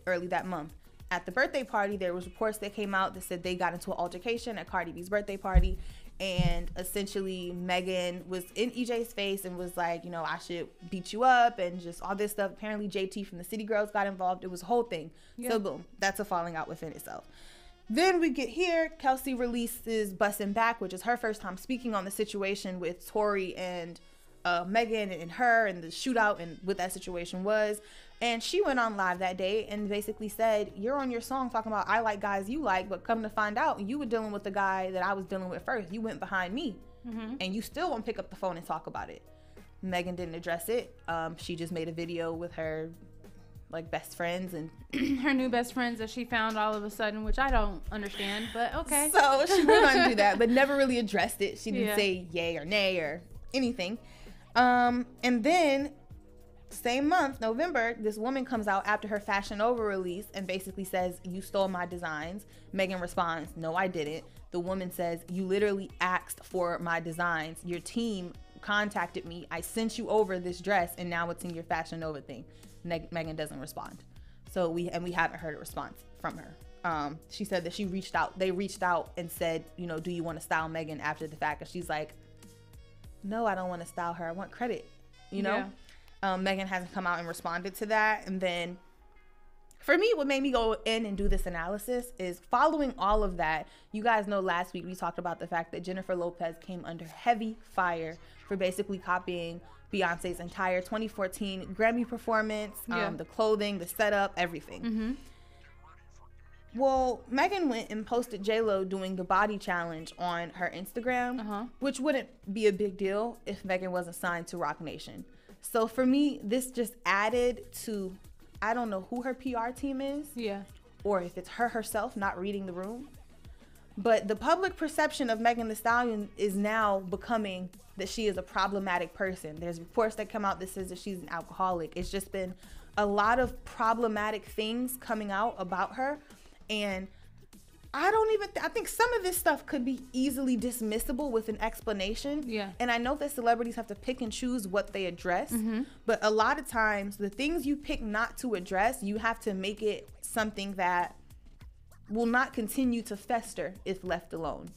early that month. At the birthday party, there was reports that came out that said they got into an altercation at Cardi B's birthday party. And essentially, Megan was in EJ's face and was like, you know, I should beat you up and just all this stuff. Apparently, JT from the City Girls got involved. It was a whole thing. Yeah. So, boom, that's a falling out within itself. Then we get here. Kelsey releases Bustin' Back, which is her first time speaking on the situation with Tory and Megan and her and the shootout and what that situation was. And she went on live that day and basically said, you're on your song talking about I like guys you like, but come to find out you were dealing with the guy that I was dealing with first. You went behind me and you still won't pick up the phone and talk about it. Megan didn't address it. She just made a video with her like best friends and her new best friends that she found all of a sudden, which I don't understand, but okay. So she went on to do that, but never really addressed it. She didn't say yay or nay or anything. And then same month, November, this woman comes out after her Fashion Over release and basically says, you stole my designs. Megan responds, no, I didn't. The woman says, you literally asked for my designs. Your team contacted me. I sent you over this dress and now it's in your Fashion Over thing. Megan doesn't respond. So we haven't heard a response from her. She said that they reached out and said, you know, do you want to style Megan after the fact? And she's like, no, I don't want to style her. I want credit, you know? Yeah. Megan hasn't come out and responded to that. And then for me, what made me go in and do this analysis is following all of that. You guys know last week we talked about the fact that Jennifer Lopez came under heavy fire for basically copying Beyonce's entire 2014 Grammy performance, the clothing, the setup, everything. Well, Megan went and posted J-Lo doing the body challenge on her Instagram, which wouldn't be a big deal if Megan wasn't signed to Roc Nation. So for me, this just added to, I don't know who her PR team is. Yeah. Or if it's her herself not reading the room. But the public perception of Megan Thee Stallion is now becoming that she is a problematic person. There's reports that come out that says that she's an alcoholic. It's just been a lot of problematic things coming out about her. And I think some of this stuff could be easily dismissible with an explanation. Yeah. And I know that celebrities have to pick and choose what they address, but a lot of times the things you pick not to address, you have to make it something that will not continue to fester if left alone.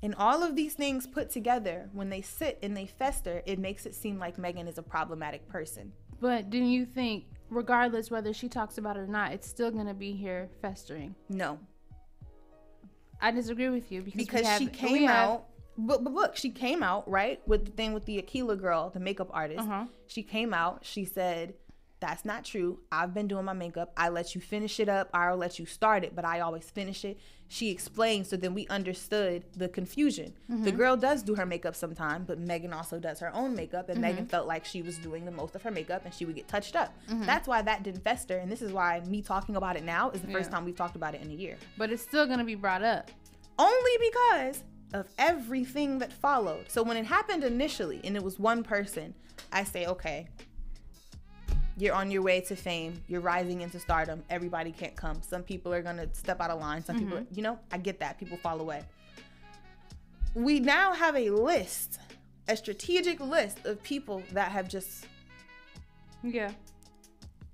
And all of these things put together, when they sit and they fester, it makes it seem like Megan is a problematic person. But do you think, regardless whether she talks about it or not, it's still going to be here festering? No. I disagree with you because she came out. But look, she came out, right, with the thing with the Aquila girl, the makeup artist. She came out. She said, that's not true. I've been doing my makeup. I let you finish it up. I'll let you start it, but I always finish it. She explained, so then we understood the confusion. The girl does do her makeup sometime, but Megan also does her own makeup, and Megan felt like she was doing the most of her makeup and she would get touched up. That's why that didn't fester, and this is why me talking about it now is the first time we've talked about it in a year. But it's still going to be brought up. Only because of everything that followed. So when it happened initially and it was one person, I say, okay, you're on your way to fame. You're rising into stardom. Everybody can't come. Some people are going to step out of line. Some people, you know, I get that. People fall away. We now have a list, a strategic list of people that have just... Yeah.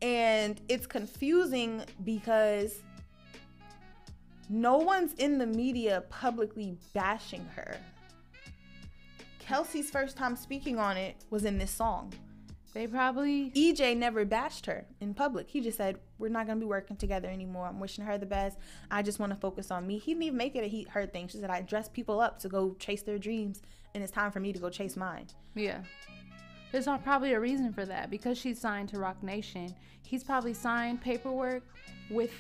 And it's confusing because no one's in the media publicly bashing her. Kelsey's first time speaking on it was in this song. EJ never bashed her in public. He just said, we're not going to be working together anymore. I'm wishing her the best. I just want to focus on me. He didn't even make it a her thing. She said, I dress people up to go chase their dreams and it's time for me to go chase mine. Yeah. There's probably a reason for that. Because she's signed to Roc Nation, he's probably signed paperwork with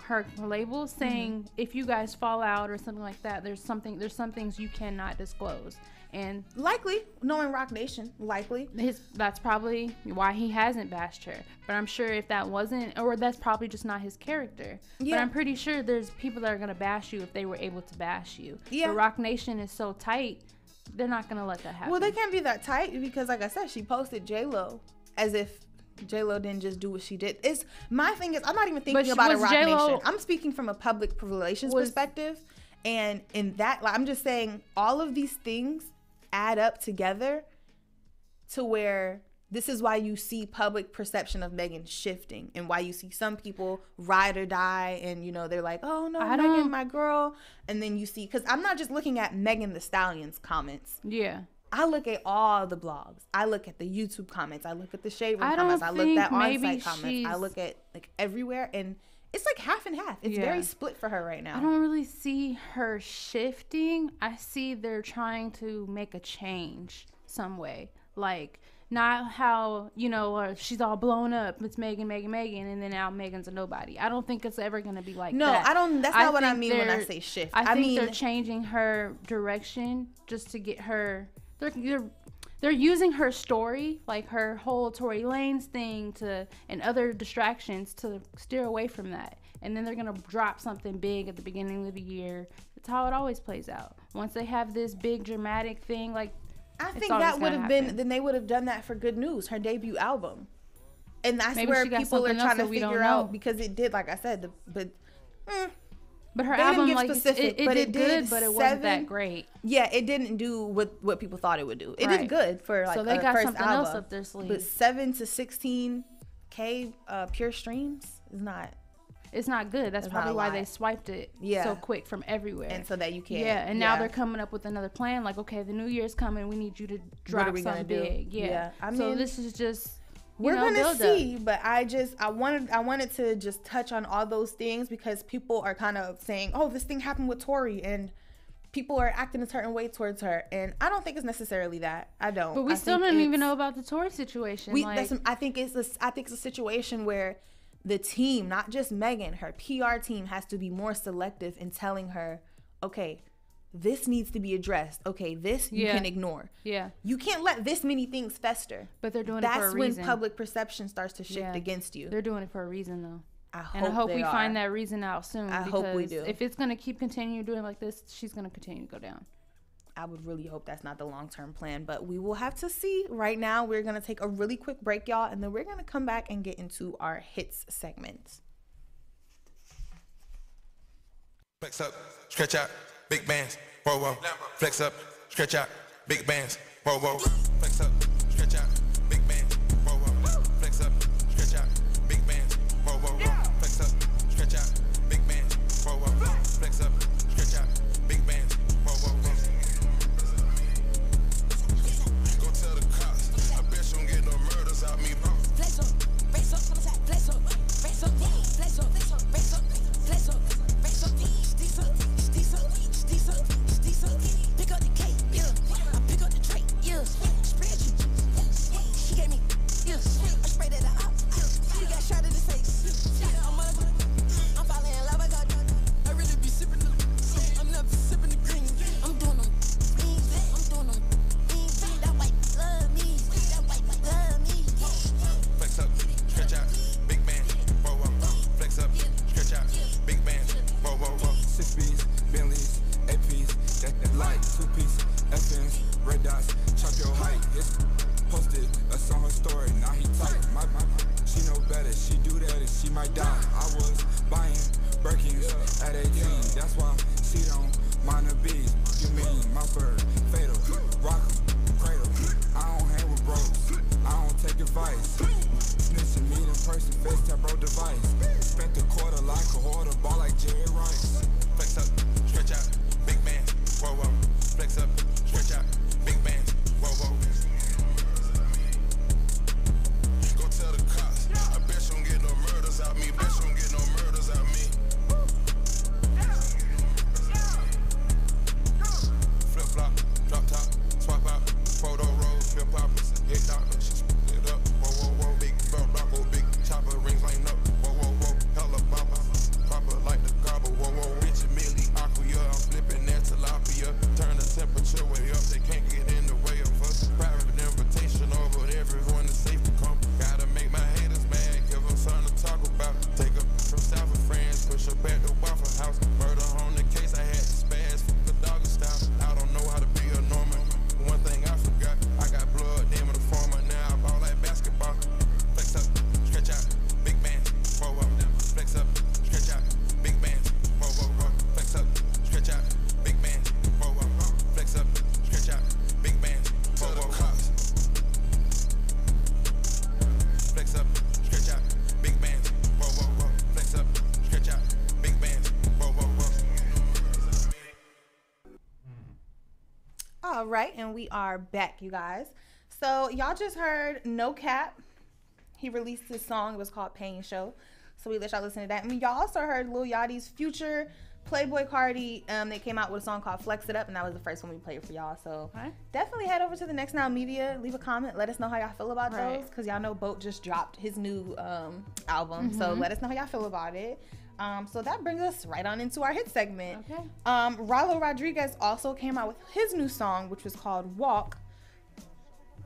her label saying if you guys fall out or something like that, there's some things you cannot disclose. And likely, knowing Roc Nation, that's probably why he hasn't bashed her. But I'm sure if that wasn't, or that's probably just not his character. Yeah. But I'm pretty sure there's people that are gonna bash you if they were able to bash you. Yeah. But Roc Nation is so tight, they're not gonna let that happen. Well, they can't be that tight because, like I said, she posted J-Lo as if J-Lo didn't just do what she did. My thing is, I'm not even thinking about a Roc Nation. I'm speaking from a public relations perspective, and in that, like, I'm just saying all of these things add up together to where this is why you see public perception of Megan shifting, and why you see some people ride or die, and they're like, oh no, Megan, my girl. And then you see, because I'm not just looking at Megan Thee Stallion's comments. Yeah. I look at all the blogs. I look at the YouTube comments. I look at the Chelleyrene comments. I look at on-site comments. I look at like everywhere, and it's like half and half. It's very split for her right now. I don't really see her shifting. I see they're trying to make a change some way. Like, not how, she's all blown up. It's Megan, and then now Megan's a nobody. I don't think it's ever going to be like that. No, I don't. That's not what I mean when I say shift. I mean, they're changing her direction just to get her. They're using her story, like her whole Tory Lanez thing, and other distractions to steer away from that. And then they're gonna drop something big at the beginning of the year. That's how it always plays out. Once they have this big dramatic thing, like, I think that would have been. Then they would have done that for Good News, her debut album, and that's where people are trying to figure out, because it did, like I said, But her album, like, it did good, but it wasn't that great. Yeah, it didn't do what people thought it would do. It did good for, like, so they got first something album, else up their sleeve. But 7 to 16K pure streams is not. It's not good. That's probably why they swiped it so quick from everywhere. And so that you can't. Yeah, and now they're coming up with another plan. Like, okay, the new year's coming. We need you to drop something big. Yeah. I mean, so this is just. We're gonna see, but I wanted to just touch on all those things because people are kind of saying, "Oh, this thing happened with Tori," and people are acting a certain way towards her, and I don't think it's necessarily that. I don't. But we still don't even know about the Tori situation. I think it's a situation where the team, not just Megan, her PR team has to be more selective in telling her, okay, this needs to be addressed. Okay, this you can ignore. Yeah. You can't let this many things fester. But they're doing it for a reason. That's when public perception starts to shift against you. They're doing it for a reason, though. I hope we find that reason out soon. I hope we do. If it's going to keep continuing doing like this, she's going to continue to go down. I would really hope that's not the long-term plan, but we will have to see. Right now, we're going to take a really quick break, y'all, and then we're going to come back and get into our hits segment. Flex up, stretch out, big bands, whoa, whoa. Flex up, stretch out, big bands, whoa, whoa. Flex up, stretch out, big bands, whoa, whoa. Flex up, stretch out, big bands, whoa, whoa. Flex up, stretch out, big bands, whoa, whoa. Flex up, stretch out, big bands, whoa, whoa, whoa. Go tell the cops, I bet you don't get no murders out me, bro. Flex up, flex up, flex up, flex up, flex up, flex up, flex up, flex up, flex up. Pick up the cake, yeah. I pick up the tray, yeah. Spread you, she gave me, yeah. I sprayed at the op, yeah. She got shot in the face. I'm falling in love, I really be sipping the, I'm never sipping the green. I'm doing them, I'm doing them. That white love me, that white love me. Flex up, stretch out, big man, whoa, whoa. Flex up, stretch out, big man, whoa, whoa, whoa. 6 B's, Bentleys, APs, that light, 2-piece, FNs, red dots, chop your height. It's posted, that's on her story, now he tight. My, she know better, she do that and she might die. I was buying Birkins at 18, that's why she don't mind the bees. You mean my bird, fatal, rock 'em, cradle. I don't hang with bros, I don't take advice. Snitching me in person, FaceTime bro device. Spent a quarter like a hoarder, ball like Jerry Rice. Flex up, stretch out, big man, whoa, whoa. Flex up, stretch out, big man, whoa, whoa. Go tell the cops, I bet you don't get no murders out me, bet you don't get no murders out me. Flip flop, right, and we are back, you guys. So y'all just heard No Cap. He released his song. It was called Pain Show. So we let y'all listen to that. And y'all also heard Lil Yachty's Future, Playboy Cardi. They came out with a song called Flex It Up, and that was the first one we played for y'all. So definitely head over to the Next Now Media. Leave a comment. Let us know how y'all feel about those, because y'all know Boat just dropped his new album. So let us know how y'all feel about it. So that brings us right on into our hit segment. Okay. Rallo Rodriguez also came out with his new song, which was called Walk.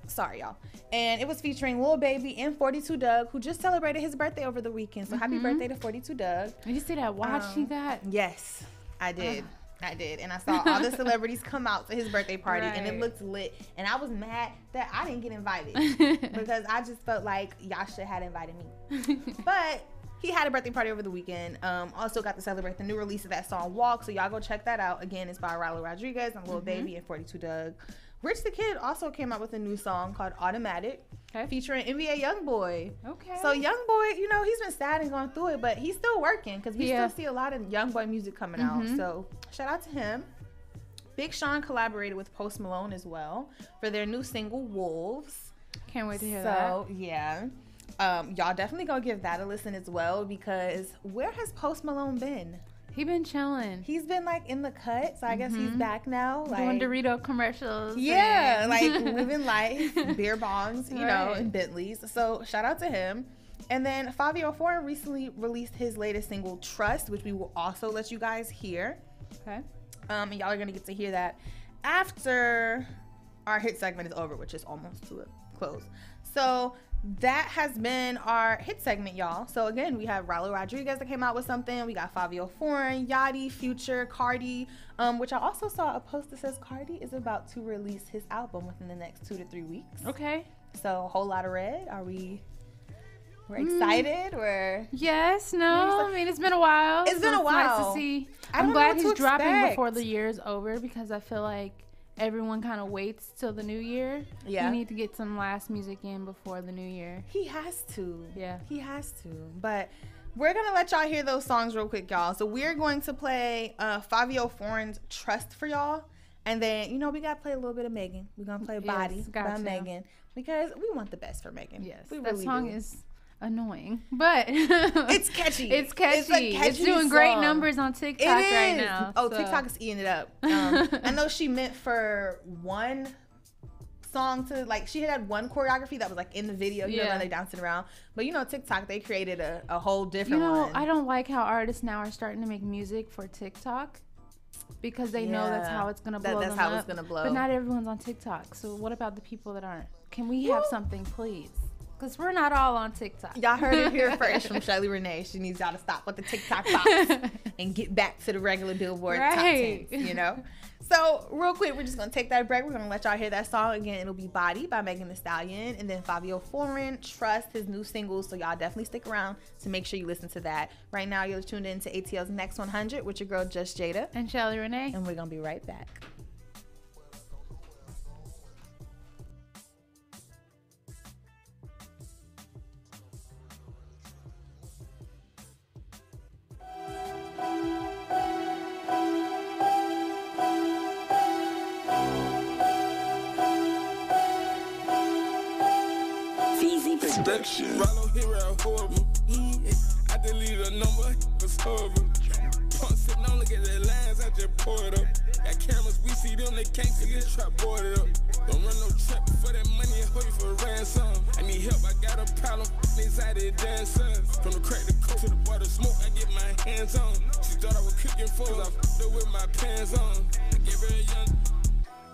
Sorry, y'all. And it was featuring Lil Baby and 42 Doug, who just celebrated his birthday over the weekend. So happy birthday to 42 Doug. Did you see that watch he got? Yes, I did. I did. And I saw all the celebrities come out to his birthday party, and it looked lit. And I was mad that I didn't get invited because I just felt like y'all should have invited me. But he had a birthday party over the weekend. Also got to celebrate the new release of that song, Walk. So y'all go check that out. Again, it's by Rallo Rodriguez and Lil Baby and 42 Doug. Rich the Kid also came out with a new song called Automatic, featuring NBA Youngboy. Okay. So Youngboy, you know, he's been sad and going through it, but he's still working, because we still see a lot of Youngboy music coming out. So shout out to him. Big Sean collaborated with Post Malone as well for their new single, Wolves. Can't wait to hear that. So, yeah. Y'all definitely go give that a listen as well, because where has Post Malone been? He been chilling. He's been like in the cut, so I guess he's back now. Like, doing Dorito commercials. Yeah, like living life, beer bongs, you know, and Bentleys. So shout out to him. And then Fabio Foreign recently released his latest single, Trust, which we will also let you guys hear. Okay. And y'all are gonna get to hear that after our hit segment is over, which is almost to a close. So that has been our hit segment, y'all. So again, we have Rallo Rodriguez that came out with something. We got Fabio Foreign, Yachty, Future, Cardi, which I also saw a post that says Cardi is about to release his album within the next 2 to 3 weeks. Okay. So a whole lot of red. We're excited? Yes, no. I mean, it's been a while. It's been a while. Nice to see. I'm glad he's dropping before the year is over, because I feel like everyone kind of waits till the new year. Yeah. You need to get some last music in before the new year. He has to. Yeah. He has to. But we're going to let y'all hear those songs real quick, y'all. So we're going to play Fabio Foreign's Trust for y'all. And then, you know, we got to play a little bit of Megan. We're going to play Body by Megan, because we want the best for Megan. Yes. We that song is annoying, but it's catchy. It's catchy. It's doing great numbers on TikTok right now. Oh, so. TikTok is eating it up. I know she meant for one song to, like, she had one choreography that was like in the video, you know, when they dancing around. But you know, TikTok, they created a whole different one. I don't like how artists now are starting to make music for TikTok, because they know that's how it's gonna blow. That's how it's gonna blow. But not everyone's on TikTok. So what about the people that aren't? Can we have something, please? Because we're not all on TikTok. Y'all heard it here first from Chelleyrene. She needs y'all to stop with the TikTok box and get back to the regular Billboard top 10s, you know? So real quick, we're just going to take that break. We're going to let y'all hear that song. Again, it'll be Body by Megan Thee Stallion. And then Fabio Foreign, Trust, his new single. So y'all definitely stick around to make sure you listen to that. Right now, you're tuned in to ATL's Next 100 with your girl, Just Jada. And Chelleyrene. And we're going to be right back. Rollo hit real horrible. I deleted a number, it was horrible. Punk sitting on, look at the lines, I just pour it up. Got cameras, we see them, they can't see this trap boarded up. Don't run no trap for that money, I hold you for ransom. I need help, I got a problem, inside the dancers. From the crack, the coke to the bar, the smoke, I get my hands on. She thought I was cooking foes, I f***ed her with my pants on. I gave her a young,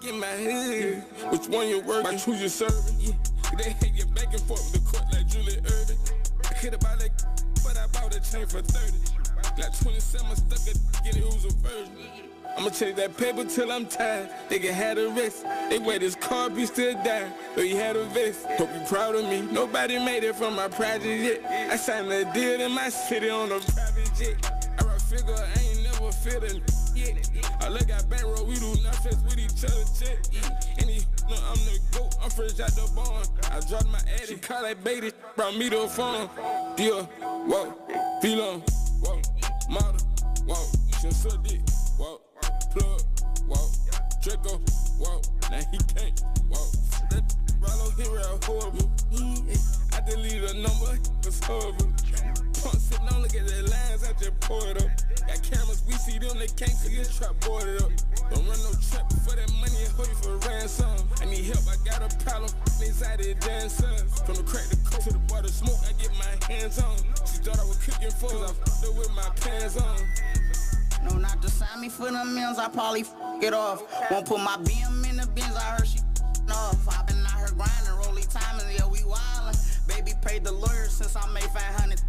get my head. Which one you working, choose your serving. Yeah. They hate you back and forth with the court like Julie Irving. I could have bought that, but I bought a chain for 30. Like 27, stuck a get it, who's a virgin. I'ma chase that paper till I'm tired. They can have the rest. They wear this car, be still dying. But he had a vest. Hope you proud of me. Nobody made it from my project yet. I signed a deal in my city on a private jet. I rock figure, I ain't never feeling yet. I look at bankroll, we do not stress with each other, check. And he know I'm the GOAT, I'm fresh out the barn. I dropped my addy, she call that baby, brought me to a farm. Yeah, whoa, feel on, whoa, model, whoa, she suck dick, whoa, plug, whoa, Draco, whoa, now he can't, whoa. That Rollo hit real horrible. I deleted a number, was horrible. Punk sitting on, look at the lines, I just poured up. Got cameras, we see them, they can't see this trap boarded up. Don't run no trap for that money and hold you for ransom. I need help, I got a problem, inside the dancers. From the crack to coke to the bar to smoke, I get my hands on. She thought I was cooking for her, I f***ed her with my pants on. No, not to sign me for the meals, I probably f*** it off. Won't put my BM in the bins, I heard she off. I been out here grinding, rolling timing, yeah, we wildin'. Baby paid the lawyer since I made 500,000.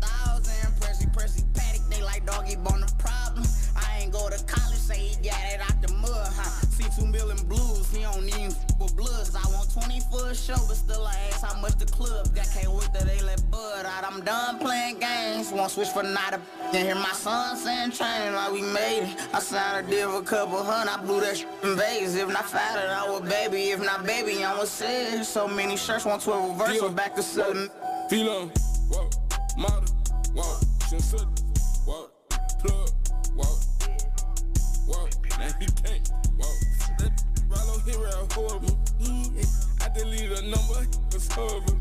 Pressy, paddock, they like doggy bone the problem. I ain't go to college, say he got it out the mud, huh? See 2 million blues, he don't even f*** with bloods. I want 20 for a show, but still I ask how much the club got. Can't wait till they let bud out. I'm done playing games, won't switch for not a and hear my son saying train like we made it. I signed a deal for a couple hundred, I blew that shit in Vegas. If not fatter, I was baby. If not baby, I'm a sis. So many shirts, 112 reverse, we're back to selling. Feel on, whoa, model, whoa, sensor, whoa, plug, whoa, whoa, now he can't, whoa. That Rollo hit real horrible. I deleted a number, was horrible.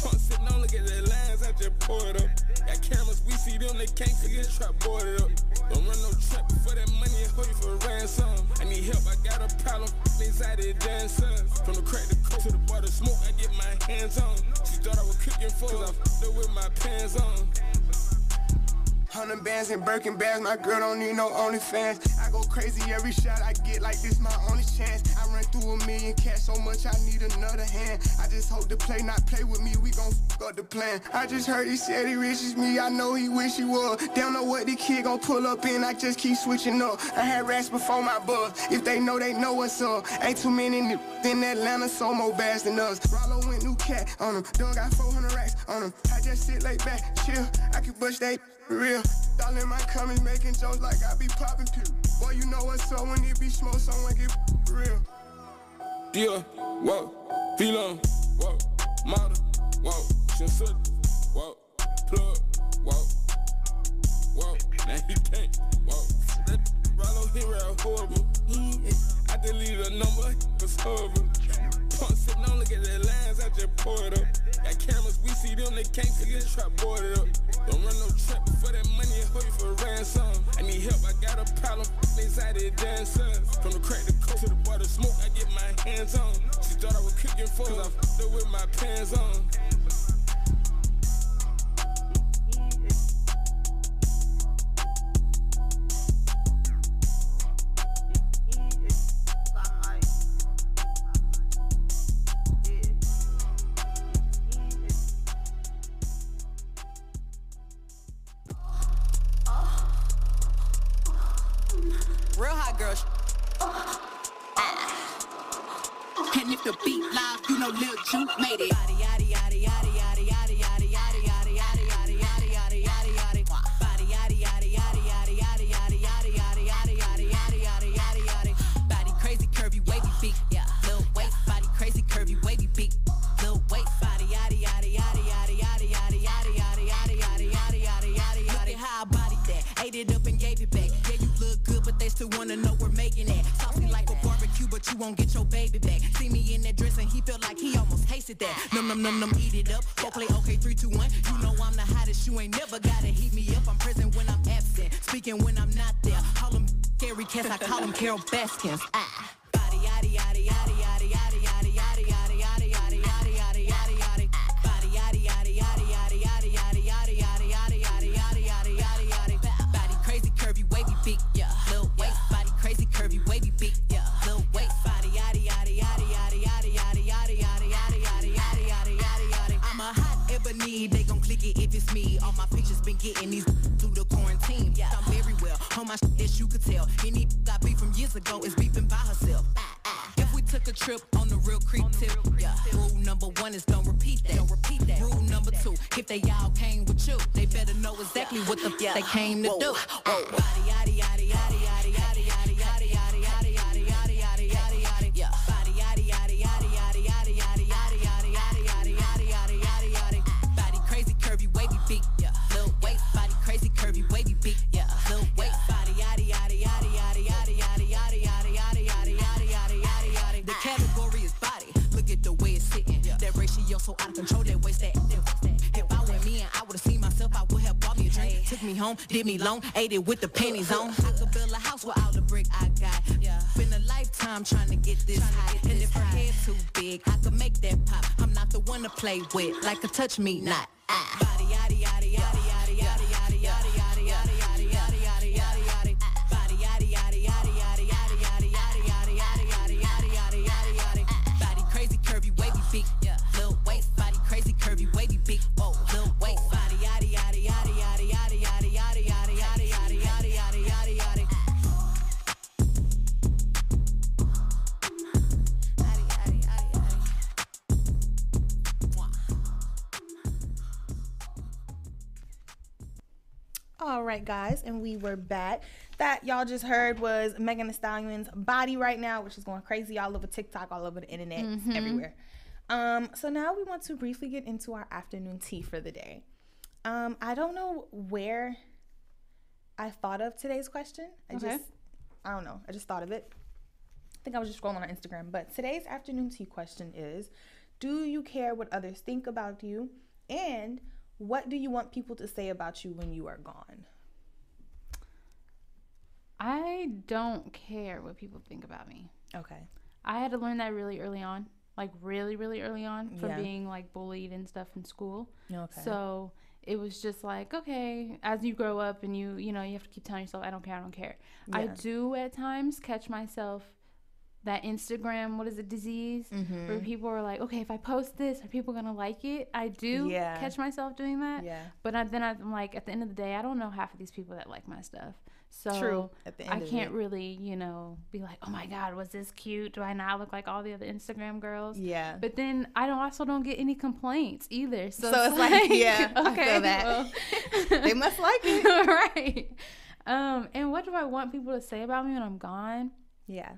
Punk sitting on, look at the lines, I just poured up. Got cameras, we see them, they can't see this trap boarded up. Don't run no trap for that money and hold you for ransom. I need help, I got a problem, inside the dancers. From the crack to coke to the bar to smoke, I get my hands on. She thought I was cooking for her, I f***ed her with my pants on. 100 bands and Birkin bags, my girl don't need no OnlyFans. I go crazy every shot I get, like this my only chance. I run through $1 million cash so much I need another hand. I just hope to play, not play with me, we gon' f*** up the plan. I just heard he said he rich as me, I know he wish he was. Don't know what the kid gon' pull up in, I just keep switching up. I had rats before my buzz, if they know what's up. Ain't too many in Atlanta, so more bass than us. Rollo went new cat on him, done got 400 racks on him. I just sit laid back, chill, I can bust that for real. Y'all in my comments making jokes like I be popping pills. Boy, you know what's up when it be smoke, someone get for real. Yeah, whoa, feel on, whoa, model, whoa, sensor, whoa, plug, whoa, whoa, now he can't, whoa. That Rollo hit real horrible. I deleted a number, was horrible. Punk sitting on, look at the lines, I just poured up. Got cameras, we see them, they can't see this trap boarded up. Don't run no trap for that money and hold you for ransom. I need help, I got a problem, inside the dancers. From the crack to coke to the bar to smoke, I get my hands on. She thought I was cooking for her, I f***ed her with my pants on. Real hot girl. And if the beat loud, you know Lil Juke made it. Body yaddy yaddy yaddy yaddy yaddy yaddy yaddy yaddy yaddy yaddy yaddy yaddy yaddy yaddy. Body yaddy yaddy yaddy yaddy yaddy yaddy yaddy yaddy yaddy yaddy yaddy yaddy yaddy yaddy. Body crazy curvy wavy beat, yeah. Lil waist, body crazy curvy wavy beat. Lil waist, body yaddy yaddy yaddy yaddy yaddy yaddy yaddy yaddy yaddy yaddy yaddy yaddy yaddy. Look at how I bodied that, ate it up and gave it back. Yeah, you look good, but they still wanna know we're making it. Saucy like a barbecue, but you won't get your baby back. See me in that dress and he felt like he almost tasted that. Num num num num, eat it up. Go play okay, 3, 2, 1. You know I'm the hottest, you ain't never gotta heat me up. I'm present when I'm absent, speaking when I'm not there. Call them scary cats, I call them Carol Baskins. Ah. Body yaddy yaddy yaddy yaddy yaddy yaddy yaddy yaddy yaddy yaddy yaddy yaddy yaddy yaddy. Body yaddy yaddy yaddy yaddy yaddy yaddy yaddy yaddy yaddy yaddy yaddy yaddy yaddy yaddy. Body crazy curvy wavy beat, yeah. Lil waist, body crazy curvy wavy beat, yeah. Lil waist, body yaddy yaddy yaddy yaddy yaddy yaddy yaddy yaddy yaddy yaddy yaddy yaddy yaddy yaddy. I'm a hot ebony, they gon' click it if it's me. All my pictures been getting these through the quarantine. Yeah, I'm very well on my shit, as you could tell. Any got beef from years ago is beefing by herself. If we took a trip on the real creep tip, yeah. Rule number 1 is don't repeat that. Don't repeat that. Rule number 2, if they all came with you, they better know exactly what the they came to do. Body yaddy yaddy yaddy yaddy yaddy yaddy yaddy yaddy yaddy yaddy yaddy yaddy yaddy yaddy. Yeah. Body yaddy yaddy yaddy yaddy yaddy yaddy yaddy yaddy yaddy yaddy yaddy yaddy yaddy yaddy. Body crazy curvy wavy beat, yeah. Lil waist, body crazy curvy wavy beat, yeah. Lil waist, body yaddy yaddy yaddy yaddy yaddy yaddy yaddy yaddy yaddy yaddy yaddy yaddy yaddy yaddy. me home, did me long, ate it with the pennies on. I could build a house with all the brick I got. Yeah. Been a lifetime trying to get this high. And if her head too big, I could make that pop. I'm not the one to play with, like a touch me not. Body yaddy yaddy yaddy yaddy yaddy yaddy yaddy yaddy yaddy yaddy yaddy yaddy yaddy yaddy. Body yaddy yaddy yaddy yaddy yaddy yaddy yaddy yaddy yaddy yaddy yaddy yaddy yaddy yaddy. Body crazy curvy wavy big, little waist. Body crazy curvy wavy big, little waist. Body yaddy yaddy yaddy yaddy yaddy yaddy yaddy yaddy yaddy yaddy yaddy yaddy yaddy yaddy. All right, guys, and we were back. That y'all just heard was Megan Thee Stallion's Body Right Now, which is going crazy all over TikTok, all over the internet, everywhere. So now we want to briefly get into our afternoon tea for the day. I don't know where I thought of today's question. I don't know. I just thought of it. I think I was just scrolling on Instagram. But today's afternoon tea question is, do you care what others think about you? And what do you want people to say about you when you are gone? I don't care what people think about me. Okay. I had to learn that really early on, like really, really early on, from being like bullied and stuff in school. Okay. So it was just like, okay, as you grow up and you know, you have to keep telling yourself, I don't care, I don't care. Yeah. I do at times catch myself that Instagram, disease, where people are like, okay, if I post this, are people gonna like it? I do catch myself doing that. Yeah. But then I'm like, at the end of the day, I don't know half of these people that like my stuff. So true. At the end I can't really, you know, be like, oh my God, was this cute? Do I not look like all the other Instagram girls? Yeah. But then I also don't get any complaints either. So it's like yeah, okay, I feel that. Well, they must like it. Right. And what do I want people to say about me when I'm gone? Yeah.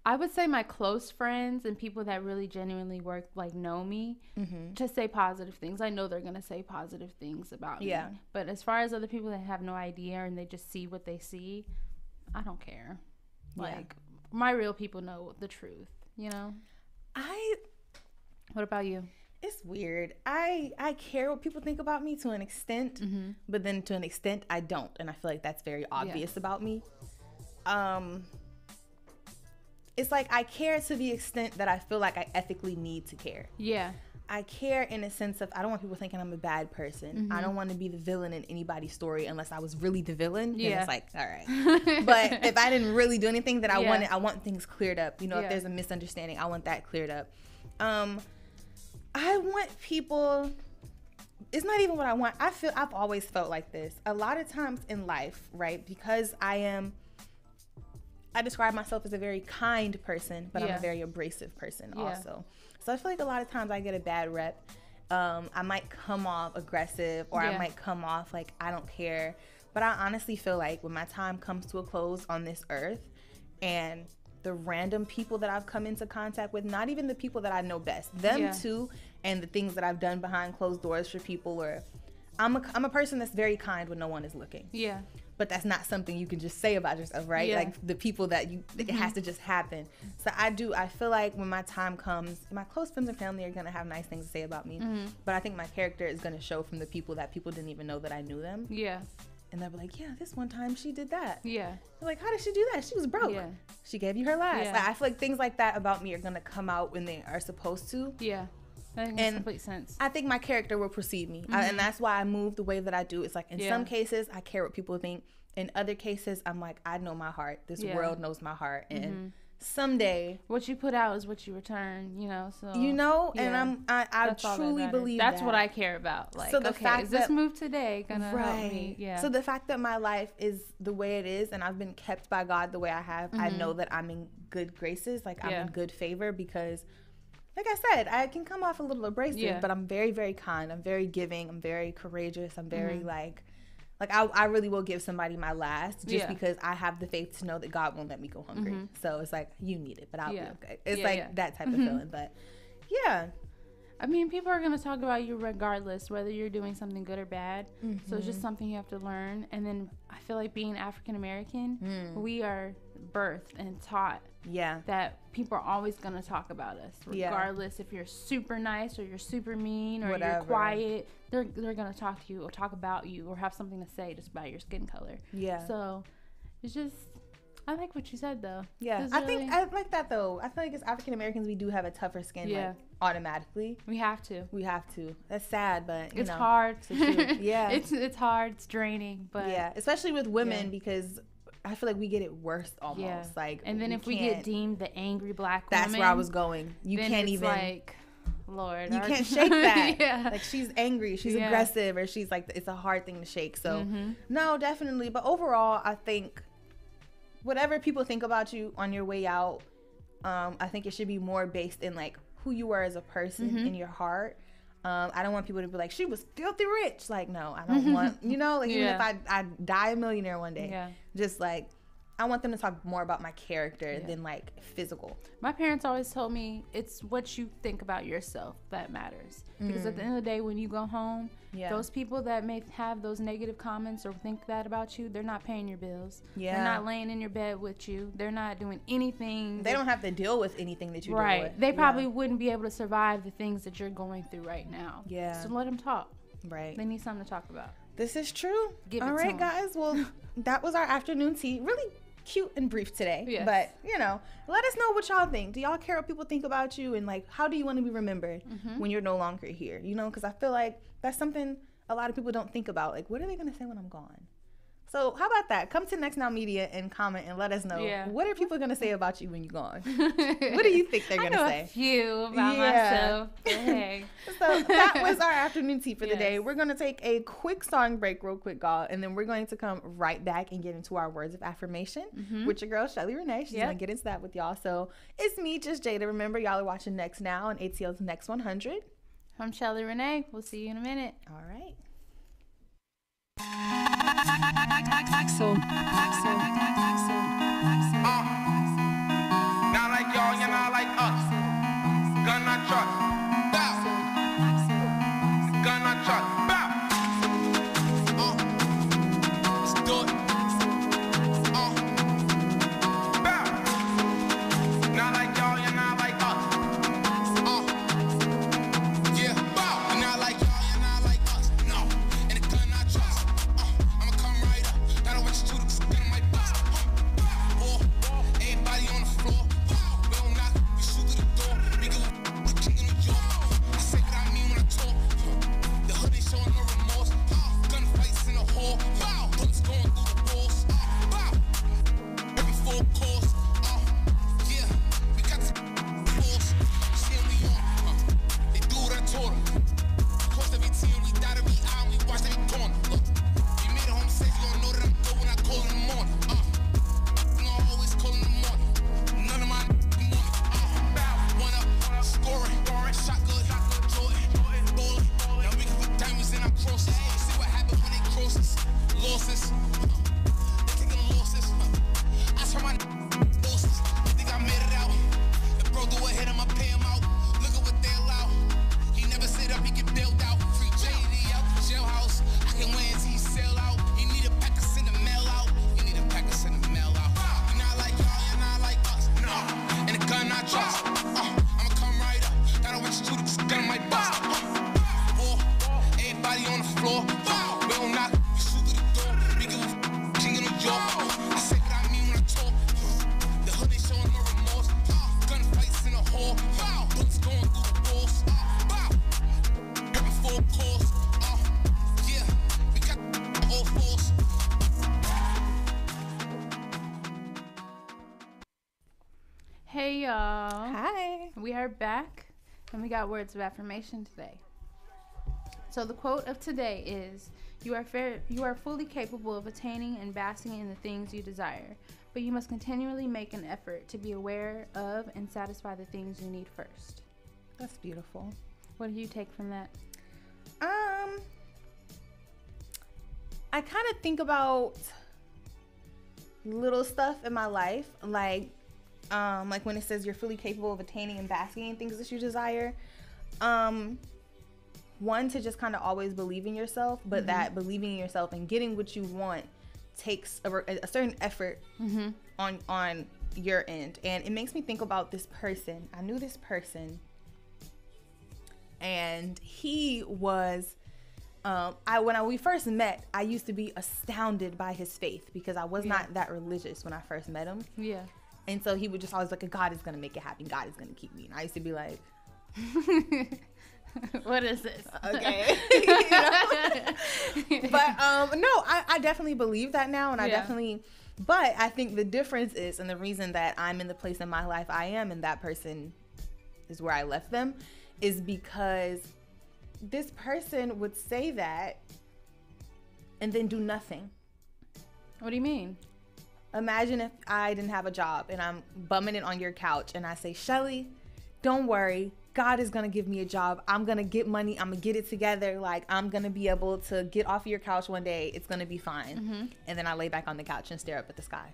I would say my close friends and people that really genuinely know me, to say positive things. I know they're going to say positive things about me. Yeah. But as far as other people that have no idea and they just see what they see, I don't care. Like, my real people know the truth, you know? What about you? It's weird. I care what people think about me to an extent, but then to an extent I don't. And I feel like that's very obvious about me. It's like I care to the extent that I feel like I ethically need to care. Yeah. I care in a sense of I don't want people thinking I'm a bad person. I don't want to be the villain in anybody's story unless I was really the villain. Yeah. It's like, all right. But if I didn't really do anything that I want things cleared up. You know, if there's a misunderstanding, I want that cleared up. I want people, it's not even what I want. I've always felt like this. A lot of times in life, right, because I describe myself as a very kind person, but I'm a very abrasive person also. So I feel like a lot of times I get a bad rep. I might come off aggressive or I might come off like I don't care. But I honestly feel like when my time comes to a close on this earth and the random people that I've come into contact with, not even the people that I know best, them too, and the things that I've done behind closed doors for people, or I'm a person that's very kind when no one is looking. Yeah. But that's not something you can just say about yourself, right? Yeah. Like the people that it has to just happen. So I feel like when my time comes, my close friends and family are going to have nice things to say about me. But I think my character is going to show from the people that people didn't even know that I knew them. Yeah. And they'll be like, yeah, this one time she did that. Yeah. They're like, how did she do that? She was broke. Yeah. She gave you her last. Yeah. Like, I feel like things like that about me are going to come out when they are supposed to. Yeah. That makes complete sense. I think my character will precede me. And that's why I move the way that I do. It's like in some cases, I care what people think. In other cases, I'm like, I know my heart. This world knows my heart. And someday, what you put out is what you return, you know? So and I truly believe that's what I care about. Like, so the fact is this move today gonna help me? Yeah. So the fact that my life is the way it is and I've been kept by God the way I have, I know that I'm in good graces. Like I'm in good favor because, like I said, I can come off a little abrasive, but I'm very, very kind. I'm very giving. I'm very courageous. I'm very like I really will give somebody my last just because I have the faith to know that God won't let me go hungry. So it's like, you need it, but I'll be okay. It's that type of feeling. But I mean, people are going to talk about you regardless, whether you're doing something good or bad. Mm-hmm. So it's just something you have to learn. And then I feel like being African American, we are birthed and taught that people are always going to talk about us, regardless if you're super nice or you're super mean or you're quiet. They're going to talk to you or talk about you or have something to say just by your skin color. Yeah. So it's just, I like what you said, though. Yeah. I like that, though. I feel like as African Americans, we do have a tougher skin, like, automatically. We have to. That's sad, but it's hard. Yeah. It's hard. It's draining, but yeah, especially with women because I feel like we get it worse almost. Yeah. Like, and then if we get deemed the angry black woman, that's where I was going. You can't even like, Lord, you can't shake that. Like, she's angry, she's aggressive, or she's like, it's a hard thing to shake. So no, definitely. But overall, I think whatever people think about you on your way out, I think it should be more based in like who you are as a person in your heart. I don't want people to be like, she was filthy rich. Like, no, I don't want, like even if I die a millionaire one day, just like, I want them to talk more about my character than like physical. My parents always told me it's what you think about yourself that matters. Because at the end of the day, when you go home, those people that may have those negative comments or think that about you, they're not paying your bills. They're not laying in your bed with you. They're not doing anything. They don't have to deal with anything that you deal with. They probably wouldn't be able to survive the things that you're going through right now. Yeah. So let them talk. Right. They need something to talk about. This is true. All right, guys. Well, that was our afternoon tea. Really cute and brief today, but let us know what y'all think. Do y'all care what people think about you, and like, how do you want to be remembered when you're no longer here? Because I feel like that's something a lot of people don't think about. Like, what are they gonna say when I'm gone? So how about that? Come to Next Now Media and comment and let us know what are people gonna say about you when you're gone. What do you think they're gonna say? A few about myself. Hey. So that was our afternoon tea for the day. We're gonna take a quick song break, real quick, y'all, and then we're going to come right back and get into our words of affirmation with your girl Chelleyrene. She's gonna get into that with y'all. So it's me, just Jada. Remember, y'all are watching Next Now on ATL's Next 100. I'm Chelleyrene. We'll see you in a minute. All right. Not like y'all, you're not like us. Gun not trust. Bow. Gun not trust. Bow. Let's do it. Bow. Not like y'all, you're not like us. Yeah, bow. You're not like y'all, you're not like us. No, and the gun not trust. I'ma come right up. I don't want you to, 'cause the gun might bust. Everybody on the floor. We don't knock, we shoot through the door. We go, we king of New York. I say what I mean when I talk. The hood ain't showing no remorse. Gunfights in the hall. Bullets going through the walls. Every full course. Yeah, we got the force. See we on. They do what I told them. Course every team, we dot every eye, and we watch every corner. Look, you made it home safe, you don't know that I'm good when I call in the morning. Always call in the morning. None of my money. One up, scoring, shot good, Jordan, ballin'. Now we can put diamonds in our crosses. See what happens when they cross us. Losses. They taking losses. I saw my bosses. Think I made it out. The bro do a hit, I'ma pay him out. Look at what they allow. He never sit up, he get bailed out. Free JD out, jailhouse. I can win until he sell out. He need a pack, send the mail out. You need a pack, send the mail out. You're not like y'all, you're not like us. No, and the gun not trust. I'ma come right up. I don't want you to, 'cause the gun might bust. Everybody on the floor. We don't knock, we shoot through the door. We go, king of New York. I say what I mean when I talk. The hood ain't showing no remorse. Gunfights in the hall. Bullets going through the walls. Every full course. Yeah, we got all force. Hey, y'all. Hi. We are back, and we got words of affirmation today. So the quote of today is, you are fully capable of attaining and basking in the things you desire, but you must continually make an effort to be aware of and satisfy the things you need first. That's beautiful. What do you take from that? I kind of think about little stuff in my life, like when it says you're fully capable of attaining and basking in things that you desire. One, to just kind of always believe in yourself, but that believing in yourself and getting what you want takes a certain effort on your end. And it makes me think about this person. I knew this person, and he was when we first met, I used to be astounded by his faith because I was not that religious when I first met him. Yeah. And so he would just always like, God is going to make it happen. God is going to keep me. And I used to be like, what is this? Okay. But no, I definitely believe that now. And but I think the difference is, and the reason that I'm in the place in my life I am, and that person is where I left them, is because this person would say that and then do nothing. What do you mean? Imagine if I didn't have a job and I'm bumming it on your couch and I say, Shelly, don't worry. God is going to give me a job. I'm going to get money. I'm going to get it together. Like, I'm going to be able to get off of your couch one day. It's going to be fine. And then I lay back on the couch and stare up at the sky.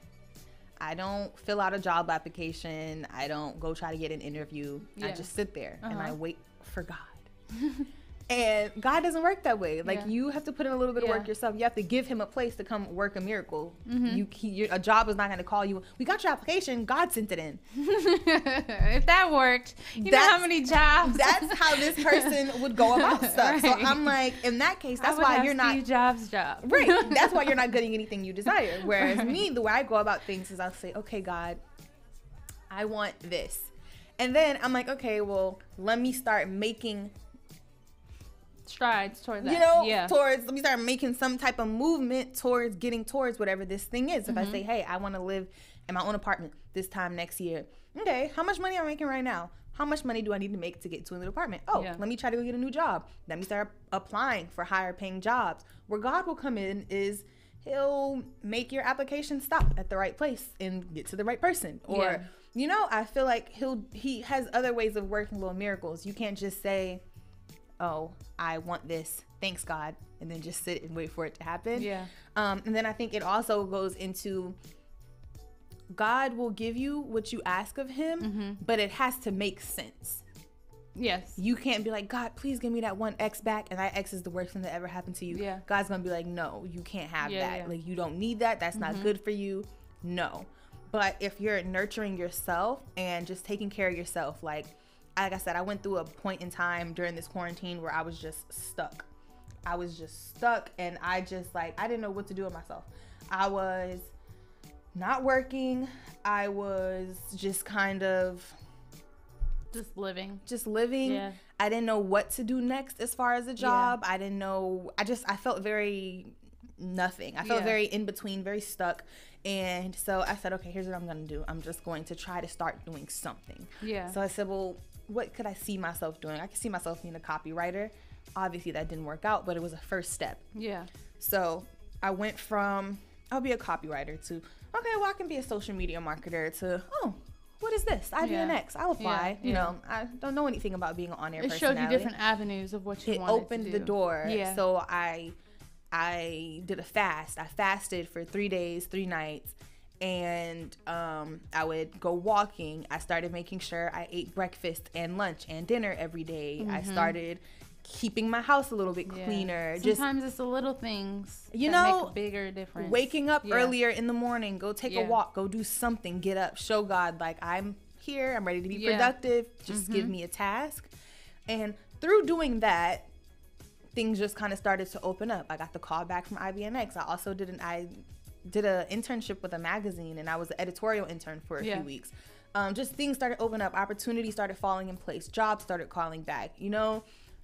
I don't fill out a job application. I don't go try to get an interview. I just sit there and I wait for God. And God doesn't work that way. Like, you have to put in a little bit of work yourself. You have to give him a place to come work a miracle. A job is not going to call you. We got your application. God sent it in. If that worked, you know how many jobs. That's how this person would go about stuff. Right. So I'm like, in that case, that's why you're not. Steve Jobs' job. Right. That's why you're not getting anything you desire. Whereas me, the way I go about things is I'll say, okay, God, I want this. And then I'm like, okay, well, let me start making strides towards that. Let me start making some type of movement towards getting towards whatever this thing is. If I say, hey, I want to live in my own apartment this time next year. Okay, how much money am I making right now? How much money do I need to make to get to a new apartment? Oh, let me try to go get a new job. Let me start applying for higher paying jobs. Where God will come in is he'll make your application stop at the right place and get to the right person. Or, I feel like he has other ways of working little miracles. You can't just say, oh, I want this, thanks God, and then just sit and wait for it to happen. And then I think it also goes into God will give you what you ask of him, but it has to make sense. Yes. You can't be like, God, please give me that one X back, and that X is the worst thing that ever happened to you. God's gonna be like, no, you can't have that. Like, you don't need that. That's not good for you. No. But if you're nurturing yourself and just taking care of yourself, like I said, I went through a point in time during this quarantine where I was just stuck. And I didn't know what to do with myself. I was not working. I was just kind of just living. Yeah. I didn't know what to do next as far as a job. I didn't know. I felt very nothing. I felt very in between, very stuck. And so I said, okay, here's what I'm going to do. I'm just going to try to start doing something. So I said, well, what could I see myself doing? I could see myself being a copywriter. Obviously that didn't work out, but it was a first step. So I went from, I'll be a copywriter, to, okay, well, I can be a social media marketer, to, oh, what is this? IVNX. I'll apply. You know, I don't know anything about being an on-air personality. It showed you different avenues of what you wanted to do. It opened the door. So I did a fast. I fasted for 3 days, 3 nights. And I would go walking. I started making sure I ate breakfast and lunch and dinner every day. I started keeping my house a little bit cleaner. Sometimes it's the little things that make a bigger difference. Waking up earlier in the morning, go take a walk, go do something, get up, show God, like, I'm here, I'm ready to be productive. Just give me a task. And through doing that, things just kind of started to open up. I got the call back from IVNX. I also did an internship with a magazine, and I was an editorial intern for a few weeks. Just things started opening up, opportunities started falling in place, jobs started calling back,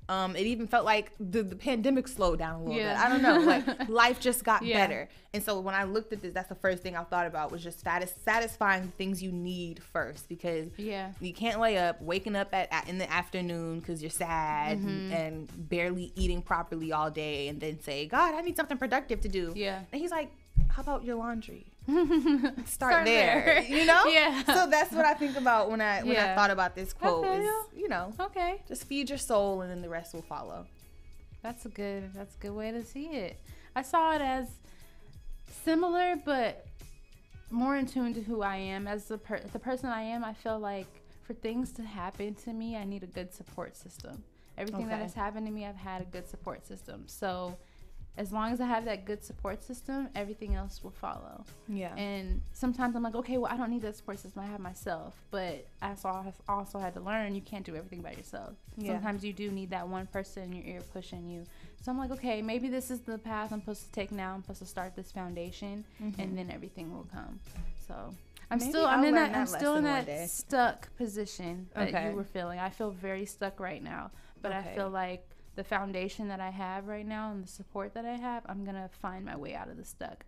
it even felt like the pandemic slowed down a little bit. I don't know, like life just got better. And so when I looked at this, that's the first thing I thought about, was just satisfying the things you need first, because you can't lay up waking up in the afternoon because you're sad and barely eating properly all day, and then say, God, I need something productive to do. And he's like, how about your laundry? Start there. So that's what I think about when I thought about this quote. Is, just feed your soul, and then the rest will follow. That's a good way to see it. I saw it as similar, but more in tune to who I am as the person I am. I feel like for things to happen to me, I need a good support system. Everything that has happened to me, I've had a good support system. So as long as I have that good support system, everything else will follow. Yeah. And sometimes I'm like, okay, well, I don't need that support system. I have myself. But I also had to learn you can't do everything by yourself. Yeah. Sometimes you do need that one person in your ear pushing you. So I'm like, okay, maybe this is the path I'm supposed to take now. I'm supposed to start this foundation, and then everything will come. So I'm still in that stuck position that you were feeling. I feel very stuck right now. But I feel like the foundation that I have right now and the support that I have, I'm going to find my way out of the stuck.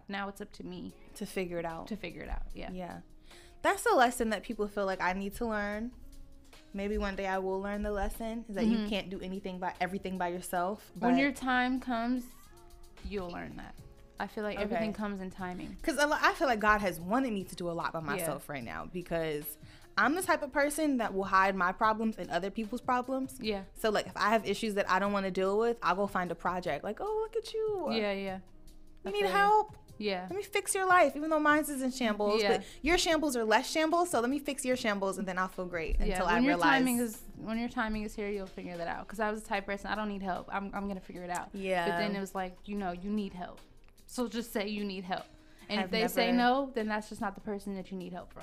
Now it's up to me. To figure it out. Yeah. Yeah. That's a lesson that people feel like I need to learn. Maybe one day I will learn the lesson, is that you can't do everything by yourself. When your time comes, you'll learn that. I feel like everything comes in timing. Because I feel like God has wanted me to do a lot by myself right now, because I'm the type of person that will hide my problems and other people's problems. Yeah. So, like, if I have issues that I don't want to deal with, I'll go find a project. Like, oh, look at you. Yeah. You need help? Yeah. Let me fix your life, even though mine's is in shambles. Yeah. But your shambles are less shambles, so let me fix your shambles, and then I'll feel great until I realize. When your timing is here, you'll figure that out. Because I was the type of person, I don't need help. I'm going to figure it out. Yeah. But then it was like, you need help. So just say you need help. And if they say no, then that's just not the person that you need help from,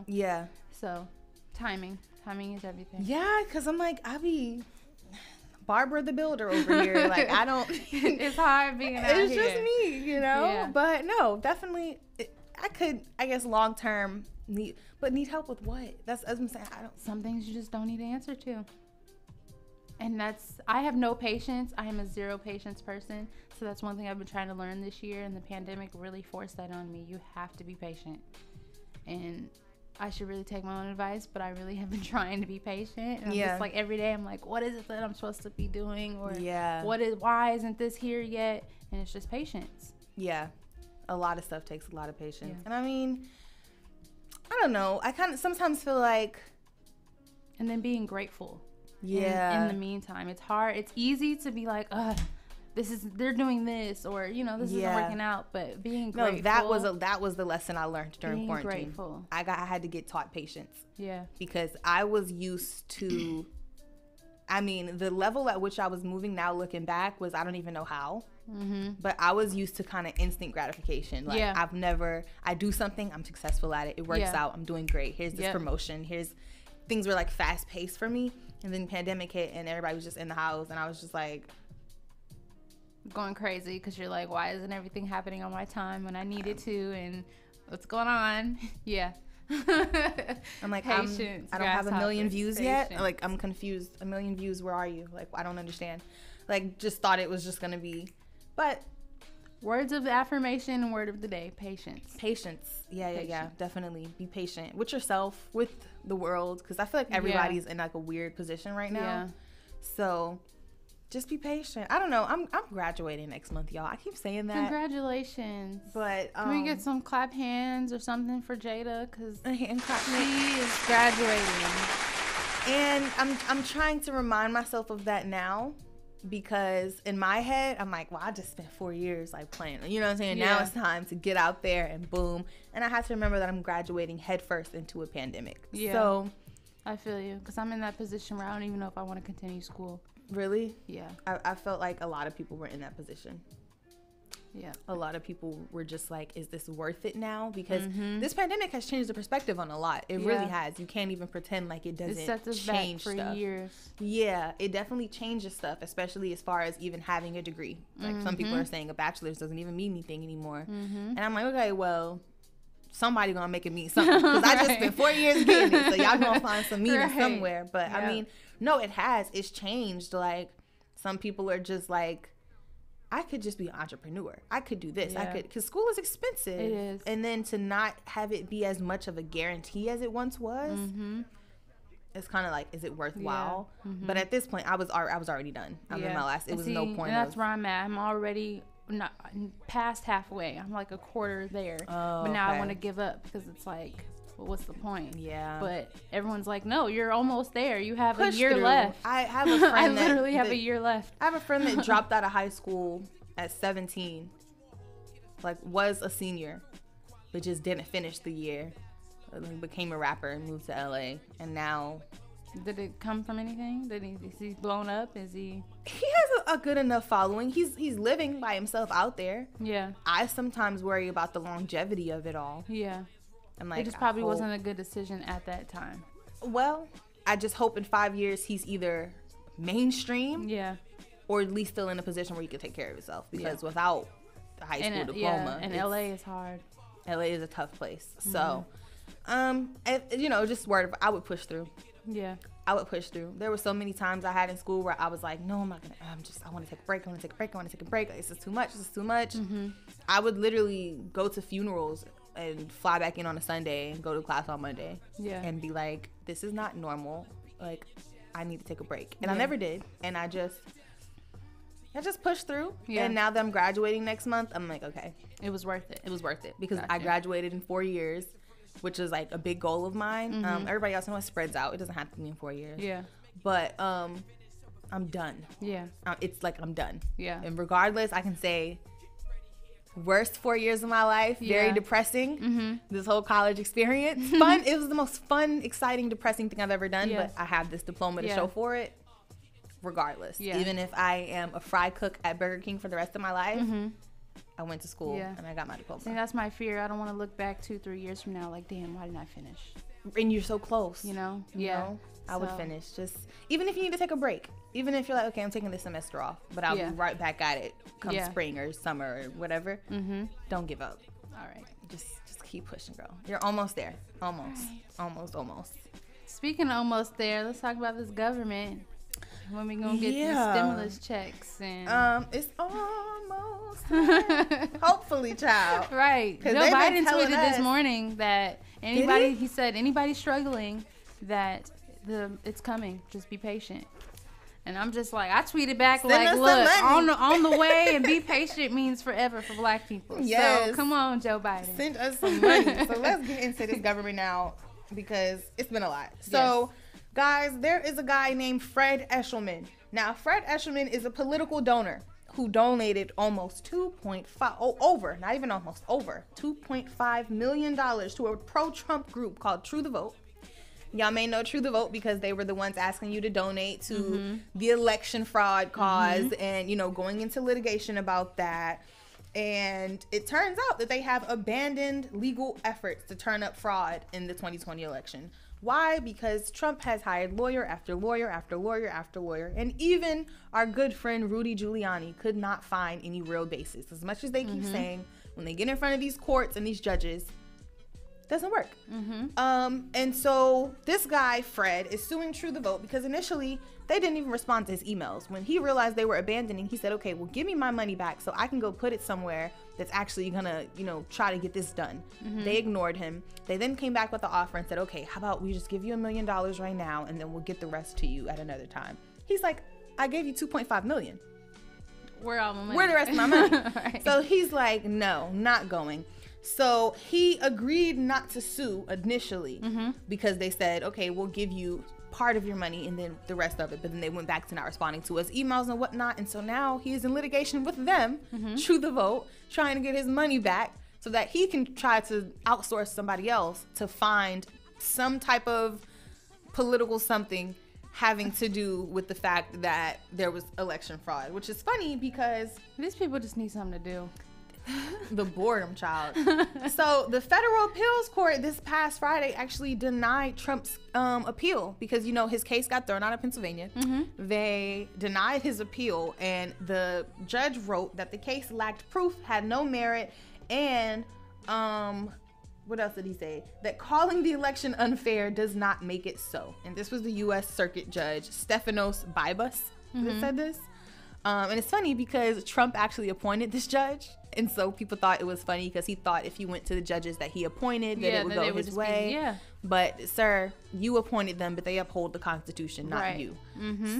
Yeah. So timing is everything. Yeah, because I'm like, I be Barbara the Builder over here. Like, I don't. It's hard being out here. It's just me, Yeah. But no, definitely, I could, I guess, long term need help with what? That's as I'm saying. Some things you just don't need an answer to. And I have no patience. I am a zero patience person. So that's one thing I've been trying to learn this year. And the pandemic really forced that on me. You have to be patient. And I should really take my own advice, but I really have been trying to be patient. And I'm just like, every day I'm like, what is it that I'm supposed to be doing? Or why isn't this here yet? And it's just patience. Yeah. A lot of stuff takes a lot of patience. Yeah. And I mean, I don't know. I kind of sometimes feel like. And then being grateful. Yeah. In the meantime, it's hard. It's easy to be like, they're doing this, or this isn't working out. But being grateful. No, that was the lesson I learned during quarantine. Grateful. I had to get taught patience. Yeah. Because I was used to. I mean, the level at which I was moving now, looking back, was I don't even know how. Mm-hmm. But I was used to kind of instant gratification. Like I do something, I'm successful at it. It works out. I'm doing great. Here's this promotion. Things were like fast paced for me. And then the pandemic hit and everybody was just in the house, and I was just like going crazy because you're like, why isn't everything happening on my time when I need it to, and what's going on? Yeah. I'm like, patience. I don't have a million views yet. Like, I'm confused. A million views, where are you? Like, I don't understand. Like, just thought it was just gonna be, but words of affirmation and word of the day: patience. Yeah, definitely be patient with yourself, with the world, because I feel like everybody's in like a weird position right now. So just be patient. I don't know, I'm graduating next month, y'all. I keep saying that. Congratulations. But can we get some clap hands or something for Jada, because she is graduating, and I'm trying to remind myself of that now. Because in my head, I'm like, well, I just spent 4 years like playing. You know what I'm saying? Now it's time to get out there and boom. And I have to remember that I'm graduating headfirst into a pandemic. Yeah. So I feel you, because I'm in that position where I don't even know if I want to continue school. Really? Yeah. I felt like a lot of people were in that position. Yeah. A lot of people were just like, is this worth it now? Because this pandemic has changed the perspective on a lot. It really has. You can't even pretend like it doesn't change back for years. Yeah, it definitely changes stuff, especially as far as even having a degree. Like some people are saying a bachelor's doesn't even mean anything anymore. And I'm like, okay, well, somebody gonna make it mean something, because I just spent 4 years getting it, so y'all gonna find some meaning somewhere. But I mean, no, it has. It's changed. Like, some people are just like, I could just be an entrepreneur. I could do this. I could, because school is expensive. It is. And then to not have it be as much of a guarantee as it once was, it's kind of like, is it worthwhile? But at this point, I was already done. I'm in my last. It was no point. And that's where I'm at. I'm already not past halfway. I'm like a quarter there. But now I want to give up, because it's like, well, what's the point? Yeah. But everyone's like, no, you're almost there. You have a year left. I have a friend I literally have a year left. I have a friend that dropped out of high school at 17, like was a senior, but just didn't finish the year. became a rapper and moved to LA, and now. Did it come from anything? Is he blown up? Is he? He has a good enough following. He's living by himself out there. Yeah. I sometimes worry about the longevity of it all. Yeah. And like, it just probably wasn't a good decision at that time. Well, I just hope in 5 years he's either mainstream. Yeah. Or at least still in a position where you can take care of yourself. Because without the high school diploma, and LA is hard. LA is a tough place. So, just word. I would push through. Yeah. I would push through. There were so many times I had in school where I was like, no, I'm not going to, I want to take a break. I want to take a break. This is too much. Mm-hmm. I would literally go to funerals and fly back in on a Sunday and go to class on Monday. Yeah. And be like, this is not normal. Like, I need to take a break. And I never did. And I just pushed through. Yeah. And now that I'm graduating next month, I'm like, okay. It was worth it. It was worth it because I graduated in 4 years. Which is like a big goal of mine. Everybody else knows it spreads out. It doesn't have to be in 4 years. Yeah. But I'm done. Yeah. It's like I'm done. Yeah. And regardless, I can say worst 4 years of my life. Yeah. Very depressing. Mm-hmm. This whole college experience. Fun. It was the most fun, exciting, depressing thing I've ever done. Yes. But I have this diploma to show for it. Regardless. Yeah. Even if I am a fry cook at Burger King for the rest of my life. Mm-hmm. I went to school and I got my diploma. See, that's my fear. I don't want to look back 2-3 years from now like, damn, why didn't I finish? And you're so close. You know? I would finish. Just even if you need to take a break. Even if you're like, okay, I'm taking this semester off, but I'll be right back at it come spring or summer or whatever. Mm-hmm. Don't give up. All right. Just keep pushing, girl. You're almost there. Almost. Right. Almost. Speaking of almost there, let's talk about this government. When we gonna get these stimulus checks and it's almost hopefully, child. Right. Joe Biden tweeted this morning that he said anybody struggling that it's coming. Just be patient. And I'm just like, I tweeted back like, look, on the way, and be patient means forever for Black people. Yes. So come on, Joe Biden. Send us some money. So let's get into this government now because it's been a lot. So. Yes. Guys, there is a guy named Fred Eshelman. Now, Fred Eshelman is a political donor who donated almost $2.5 million to a pro-Trump group called True the Vote. Y'all may know True the Vote because they were the ones asking you to donate to the election fraud cause and, going into litigation about that. And it turns out that they have abandoned legal efforts to turn up fraud in the 2020 election. Why? Because Trump has hired lawyer after lawyer after lawyer after lawyer. And even our good friend Rudy Giuliani could not find any real basis. As much as they keep saying, when they get in front of these courts and these judges, it doesn't work. And so this guy, Fred, is suing True the Vote because initially they didn't even respond to his emails. When he realized they were abandoning, he said, okay, well, give me my money back so I can go put it somewhere that's actually gonna, try to get this done. They ignored him. They then came back with the offer and said, okay, how about we just give you $1 million right now and then we'll get the rest to you at another time. He's like, I gave you $2.5 million. Where all my money? Where the rest of my money? Right. So he's like, no, not going. So he agreed not to sue initially because they said, okay, we'll give you part of your money and then the rest of it. But then they went back to not responding to his emails and whatnot. And so now he is in litigation with them, True the Vote, trying to get his money back so that he can try to outsource somebody else to find some type of political something having to do with the fact that there was election fraud, which is funny because these people just need something to do. The boredom, child. So the federal appeals court this past Friday actually denied Trump's appeal because his case got thrown out of Pennsylvania. They denied his appeal, and the judge wrote that the case lacked proof, had no merit, and what else did he say? That calling the election unfair does not make it so. And this was the U.S. Circuit Judge Stephanos Bibas that said this. And it's funny because Trump actually appointed this judge. And so people thought it was funny because he thought if he went to the judges that he appointed, that it would go his way. But, sir, you appointed them, but they uphold the Constitution, not you.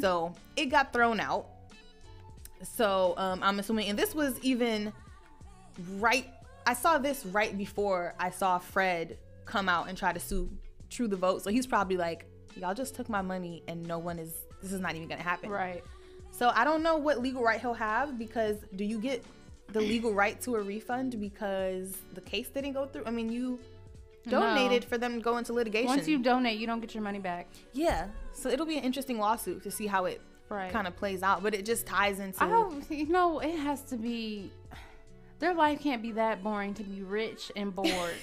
So it got thrown out. So I'm assuming, and this was even I saw this right before I saw Fred come out and try to sue True the Vote. So he's probably like, y'all just took my money and this is not even going to happen. Right. So I don't know what legal right he'll have because do you get the legal right to a refund because the case didn't go through? I mean, you donated for them to go into litigation. Once you donate, you don't get your money back. Yeah. So it'll be an interesting lawsuit to see how it kind of plays out. But it just ties into... it has to be... Their life can't be that boring to be rich and bored.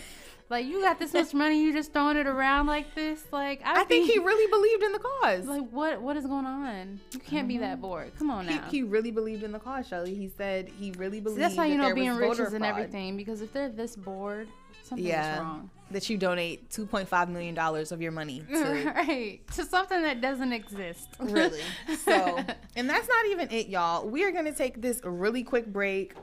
Like, you got this much money, you just throwing it around like this? Like, I think he really believed in the cause. Like, what is going on? You can't be that bored. Come on now. He really believed in the cause, Shelly. He said he really believed. That's how you know being rich is and everything. Because if they're this bored, something is wrong. That you donate $2.5 million of your money to something that doesn't exist. Really. So, and that's not even it, y'all. We are gonna take this really quick break.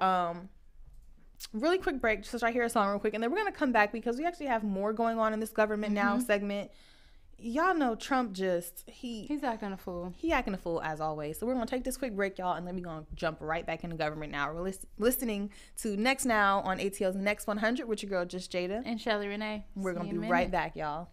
Just try to hear a song real quick, and then we're gonna come back because we actually have more going on in this government now segment. Y'all know Trump he's acting a fool. He acting a fool as always. So we're gonna take this quick break, y'all, and then we're gonna jump right back into government now. We're listening to Next Now on ATL's Next 100 with your girl Just Jada and Chelleyrene. We're gonna be right back, y'all.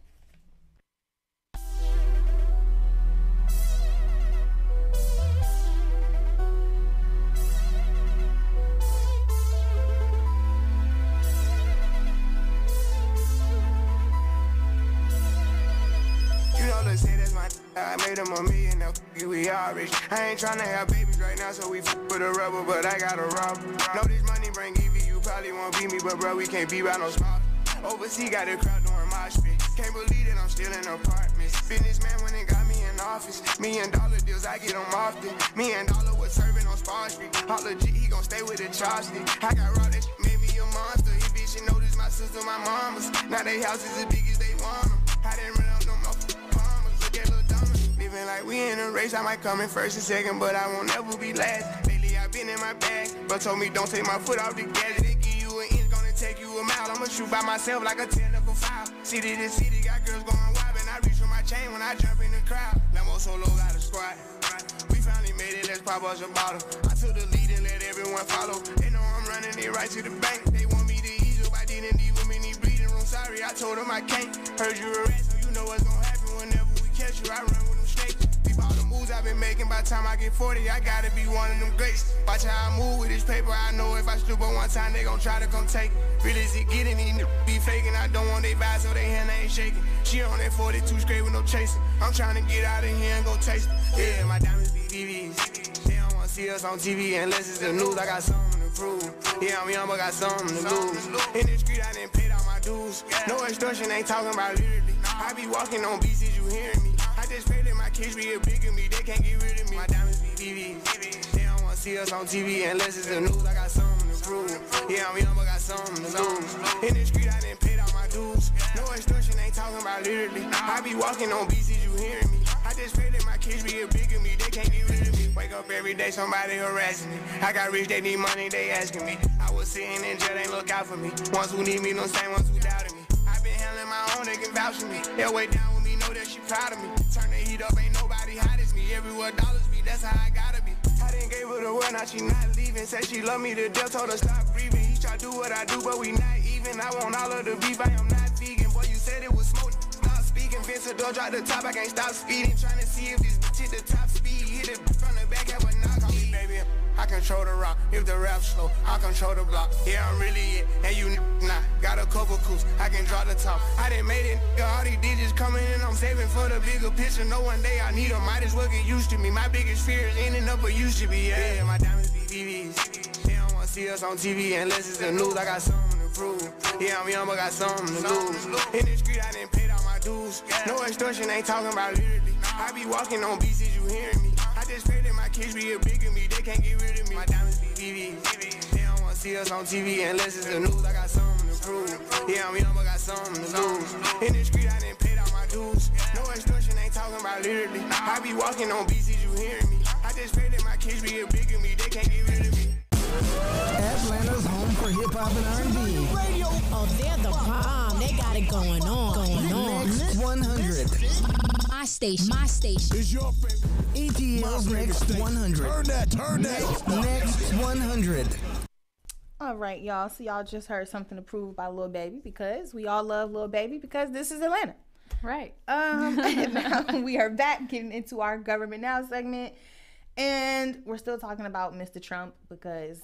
Say that's my I made him $1 million, now we all rich. I ain't tryna have babies right now, so we with a rubber, but I got a rubber. Know this money bring EV, you probably won't beat me, but bro, we can't be by no smart. Overseas got a crowd doing mosh pit. Can't believe that I'm still in apartments. Businessman went and got me in office. $1 million deals, I get them often. $1 million was serving on Spar Street. All legit, he gon' stay with the chopstick. I got raw, that shit made me a monster. He bitch, you know this my sister, my mama's. Now they houses as big as they want them. I didn't run up no more. Living like we in a race, I might come in first and second, but I won't ever be last. Lately I've been in my bag, but told me don't take my foot off the gas. They give you an inch, gonna take you a mile. I'ma shoot by myself like a technical foul. City to city, got girls going wild, and I reach for my chain when I jump in the crowd. Lambo solo got a squad. We finally made it, let's pop us a bottle. I took the lead and let everyone follow. They know I'm running it right to the bank. They want me to ease up, I didn't leave them in the breathing room. Sorry, I told them I can't. Heard you a rat, so you know what's gonna happen whenever we catch you. I run with them snakes. Peep all the moves I've been making. By the time I get 40, I gotta be one of them greats. Watch how I move with this paper. I know if I slip up one time, they gon' try to come take it. Really, is it getting these be faking? I don't want they vibe, so they hand ain't shaking. She on that 42 straight with no chasing. I'm trying to get out of here and go taste it. Yeah, my diamonds be VVs. They don't wanna see us on TV unless it's the news. I got something to prove. Yeah, I'm young, but got something to lose. In the street, I didn't pay all my dues. No extortion, ain't talking about literally. I be walking on beats, is you hearing me? I just pray that my kids be a bigger me. They can't get rid of me. My diamonds be VVs. They don't wanna see us on TV unless it's the news. I got something to prove. Yeah, I'm young, but got something to lose. In the street, I didn't pay all my dues. No extortion, ain't talking about literally. I be walking on beats, is you hearing me? I just pray that my kids be a bigger me. They can't get rid of me. Wake up every day, somebody harassing me. I got rich, they need money, they asking me. I was sitting in jail, they look out for me. Ones who need me, no same ones who doubted me. I been handling my own, they can vouch for me. They'll way down with me, know that she proud of me. Turn the heat up, ain't nobody hot as me. Everywhere dollars be, that's how I gotta be. I didn't gave her the word, now she not leaving. Said she love me to death, told her stop breathing. He try to do what I do, but we not even. I want all of the beef, I am not vegan. Boy, you said it was smoke. Stop speaking, Vince, door drop the top, I can't stop speeding. Trying to see if this bitch hit the top speed. Hit it from the back, have a knock on me, baby. I control the rock, if the rap slow, I control the block. Yeah, I'm really it, and you not. Got a couple coups, I can drop the top. I done made it, all these digits coming in, I'm saving for the bigger picture. No one day I need them, might as well get used to me. My biggest fear is ending up where used to be. Yeah, my diamonds be VVs. They don't wanna see us on TV unless it's the news. I got something to prove. Yeah, I'm young, but got something to lose. In the street, I didn't pay all my dues. No extortion, ain't talking about literally. I be walking on beats, is you hearing me? I just pray that my kids be a bigger me. They can't get rid of me. My diamonds be VVs. They don't wanna see us on TV unless it's the news. I got something to prove. Yeah, I'm young, but got something to lose. In the street, I didn't pay all my dues. No extortion, ain't talking about literally. I be walking on beats, is you hearing me? I just pray that my kids be a bigger me. They can't get rid of me. Atlanta's home for hip hop and R&B. Oh, they're the bomb. They got it going on. Next 100. My station. Is your favorite? ATL's Next 100. Turn that. Next 100. All right, y'all. So y'all just heard something to prove by Lil Baby because we all love Lil Baby because this is Atlanta. Right. And now we are back getting into our Government Now segment. And we're still talking about Mr. Trump because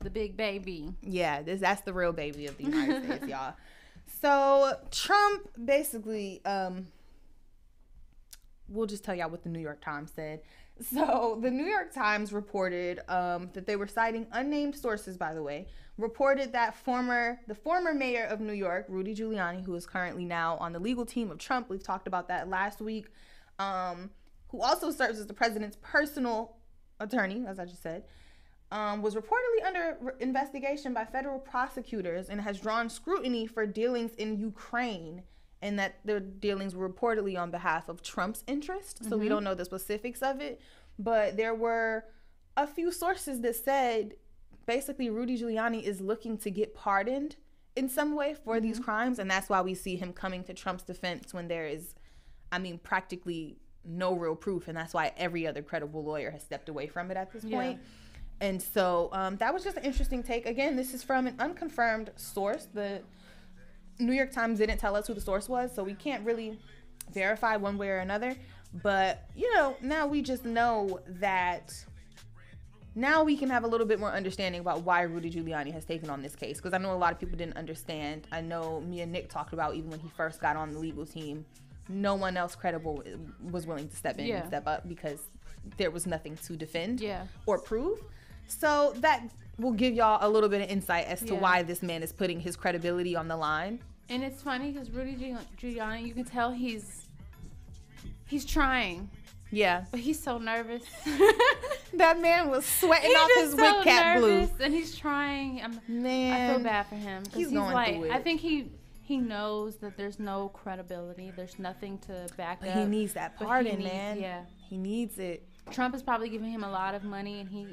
the big baby. Yeah, that's the real baby of the United States, y'all. So Trump basically, we'll just tell y'all what the New York Times said. So the New York Times reported that they were citing unnamed sources, by the way, reported that the former mayor of New York, Rudy Giuliani, who is currently now on the legal team of Trump, we've talked about that last week, who also serves as the president's personal attorney, as I just said, was reportedly under investigation by federal prosecutors and has drawn scrutiny for dealings in Ukraine, and that their dealings were reportedly on behalf of Trump's interest. So we don't know the specifics of it, but there were a few sources that said basically Rudy Giuliani is looking to get pardoned in some way for these crimes, and that's why we see him coming to Trump's defense when there is, practically no real proof, and that's why every other credible lawyer has stepped away from it at this point. And so that was just an interesting take. Again, this is from an unconfirmed source. The New York Times didn't tell us who the source was, so we can't really verify one way or another. But, now we just know that now we can have a little bit more understanding about why Rudy Giuliani has taken on this case, because I know a lot of people didn't understand. I know me and Nick talked about even when he first got on the legal team, no one else credible was willing to step in and step up because there was nothing to defend or prove. So that will give y'all a little bit of insight as to why this man is putting his credibility on the line. And it's funny because Rudy Giuliani, you can tell he's trying. Yeah. But he's so nervous. That man was sweating off his wig cap blue. And he's trying. I feel bad for him. He's going through it. I think he knows that there's no credibility. There's nothing to back up. He needs that pardon, man. Yeah. He needs it. Trump is probably giving him a lot of money, and he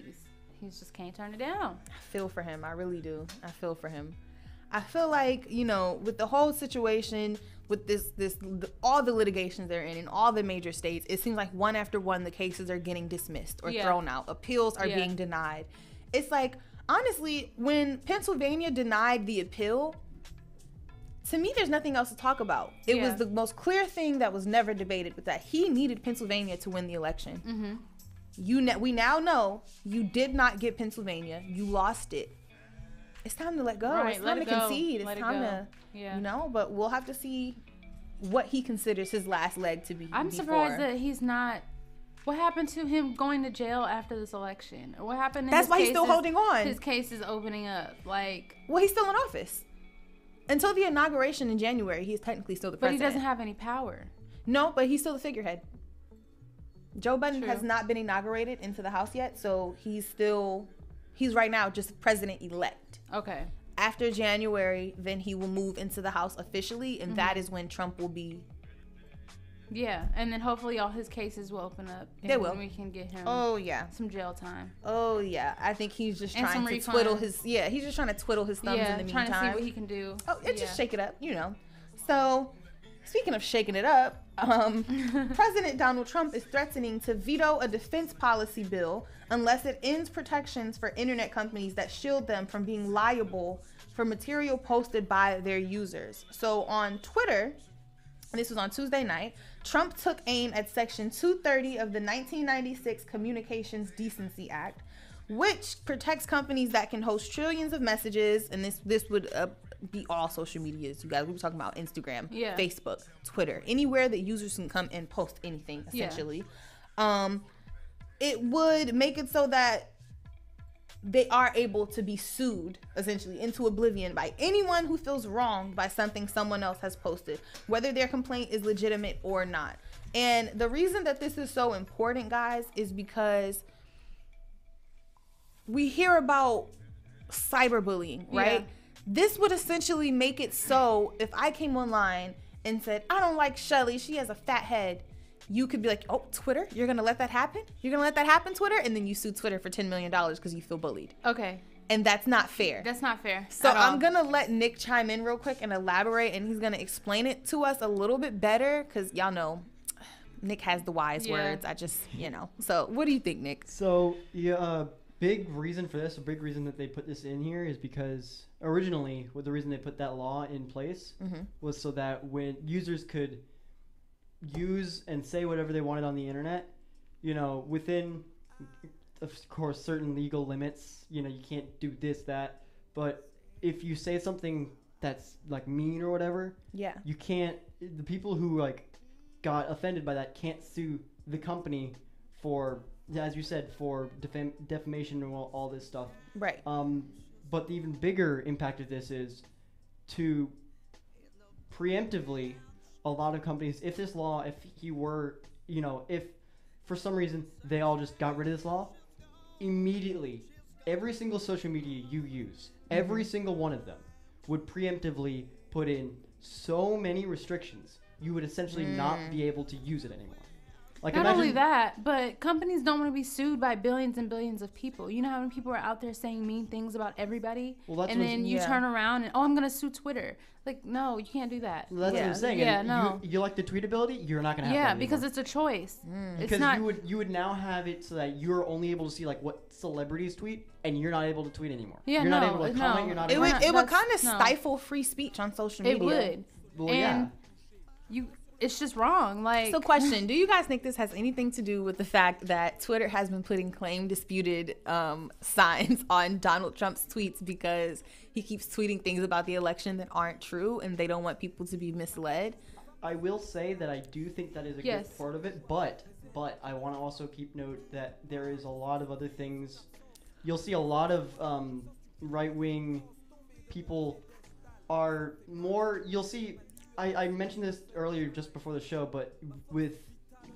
just can't turn it down. I feel for him. I really do. I feel for him. I feel like, with the whole situation, with all the litigations they're in all the major states, it seems like one after one, the cases are getting dismissed or thrown out. Appeals are being denied. It's like, honestly, when Pennsylvania denied the appeal, to me, there's nothing else to talk about. It was the most clear thing that was never debated, but that he needed Pennsylvania to win the election. We now know you did not get Pennsylvania. You lost it. It's time to let go. Right, it's time to concede. It's time to, but we'll have to see what he considers his last leg to be. I'm surprised that he's not. What happened to him going to jail after this election? Or what happened? That's why he's still holding on. His case is opening up. Well, he's still in office. Until the inauguration in January, he's technically still the president. But he doesn't have any power. No, but he's still the figurehead. Joe Biden has not been inaugurated into the House yet, so he's right now just president-elect. Okay. After January, then he will move into the House officially, and that is when Trump will be... Yeah, and then hopefully all his cases will open up. They will. And we can get him some jail time. Oh, yeah. I think he's just trying to twiddle his... Yeah, he's just trying to twiddle his thumbs in the meantime. Trying to see what he can do. Oh, just shake it up, So, speaking of shaking it up, President Donald Trump is threatening to veto a defense policy bill unless it ends protections for internet companies that shield them from being liable for material posted by their users. So on Twitter, and this was on Tuesday night, Trump took aim at Section 230 of the 1996 Communications Decency Act, which protects companies that can host trillions of messages, and this would be all social medias, you guys. We were talking about Instagram, Facebook, Twitter, anywhere that users can come and post anything, essentially. It would make it so that they are able to be sued, essentially, into oblivion by anyone who feels wronged by something someone else has posted, whether their complaint is legitimate or not. And the reason that this is so important, guys, is because we hear about cyberbullying, right? Yeah. This would essentially make it so if I came online and said, I don't like Shelly, she has a fat head, you could be like, oh, Twitter, you're going to let that happen? You're going to let that happen, Twitter? And then you sue Twitter for $10 million because you feel bullied. Okay. And that's not fair. That's not fair. So I'm going to let Nick chime in real quick and elaborate, and he's going to explain it to us a little bit better because y'all know Nick has the wise words. I just, So what do you think, Nick? So, big reason for this, a big reason that they put this in here is because originally, the reason they put that law in place was so that when users could use and say whatever they wanted on the internet, within, of course, certain legal limits, you can't do this, that, but if you say something that's like mean or whatever. Yeah. You can't. The people who like got offended by that can't sue the company for, as you said, for defamation and all this stuff. Right. But the even bigger impact of this is to preemptively, a lot of companies, if this law, if he were, you know, if for some reason they all just got rid of this law, immediately every single social media you use, every single one of them would preemptively put in so many restrictions, you would essentially not be able to use it anymore. Like, not only that, but companies don't want to be sued by billions and billions of people. You know how many people are out there saying mean things about everybody? Well, that's and then you turn around and, I'm going to sue Twitter. Like, no, you can't do that. Well, that's what I'm saying. Yeah, and no. You like the tweetability? You're not going to have that anymore. Because it's a choice. Because it's not, you would now have it so that you're only able to see like what celebrities tweet, and you're not able to tweet anymore. Yeah, you're not able to comment. You're not. It would kind of stifle free speech on social media. It would. Well, and it's just wrong. Like, so question, do you guys think this has anything to do with the fact that Twitter has been putting claim disputed signs on Donald Trump's tweets because he keeps tweeting things about the election that aren't true and they don't want people to be misled? I will say that I do think that is a good part of it, but I want to also keep note that there is a lot of other things. You'll see a lot of right-wing people are more, you'll see, I mentioned this earlier just before the show, but with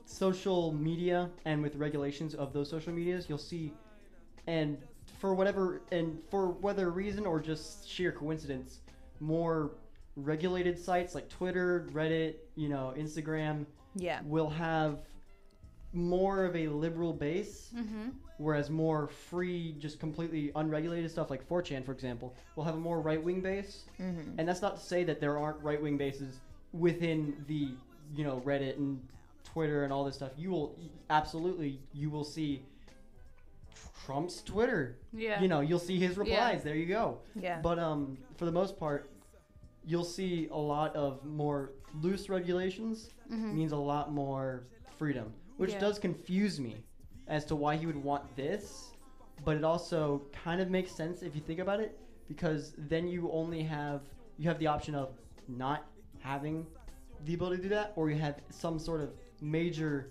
social media and with regulations of those social medias, you'll see, and for whether reason or just sheer coincidence, more regulated sites like Twitter, Reddit, Instagram, will have more of a liberal base, whereas more free, just completely unregulated stuff like 4chan, for example, will have a more right-wing base. And that's not to say that there aren't right-wing bases within the, Reddit and Twitter and all this stuff. You will see Trump's Twitter. Yeah. You'll see his replies. Yeah. There you go. Yeah. But for the most part, you'll see a lot of more loose regulations means a lot more freedom, which does confuse me as to why he would want this, but it also kind of makes sense if you think about it, because then you have the option of not having the ability to do that, or you have some sort of major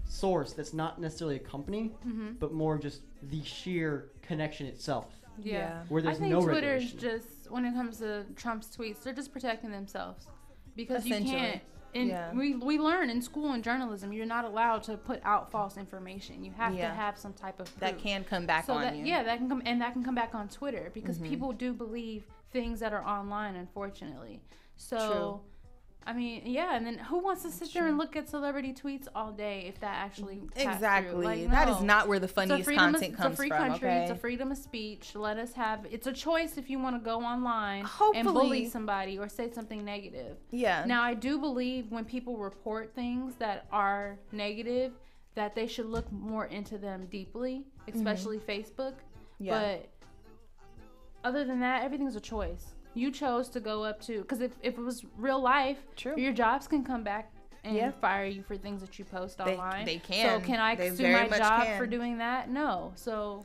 source that's not necessarily a company, but more just the sheer connection itself. Yeah. Where there's I think no Twitter's regulation. just, when it comes to Trump's tweets, they're just protecting themselves. Because you can't. And we learn in school in journalism, you're not allowed to put out false information. You have to have some type of proof. That can come back on you. Yeah, that can come back on Twitter, because people do believe things that are online, unfortunately. So, True. I mean, and then who wants to sit there and look at celebrity tweets all day if that actually exactly like, that is not where the funniest content comes from. It's a free country. It's a freedom of speech. Let us have. It's a choice if you want to go online and bully somebody or say something negative. Yeah. Now, I do believe when people report things that are negative, that they should look more into them deeply, especially Facebook. Yeah. But other than that, everything's a choice. You chose to go up to, because if it was real life, your jobs can come back and fire you for things that you post online. They can. So can I sue my job for doing that? No. So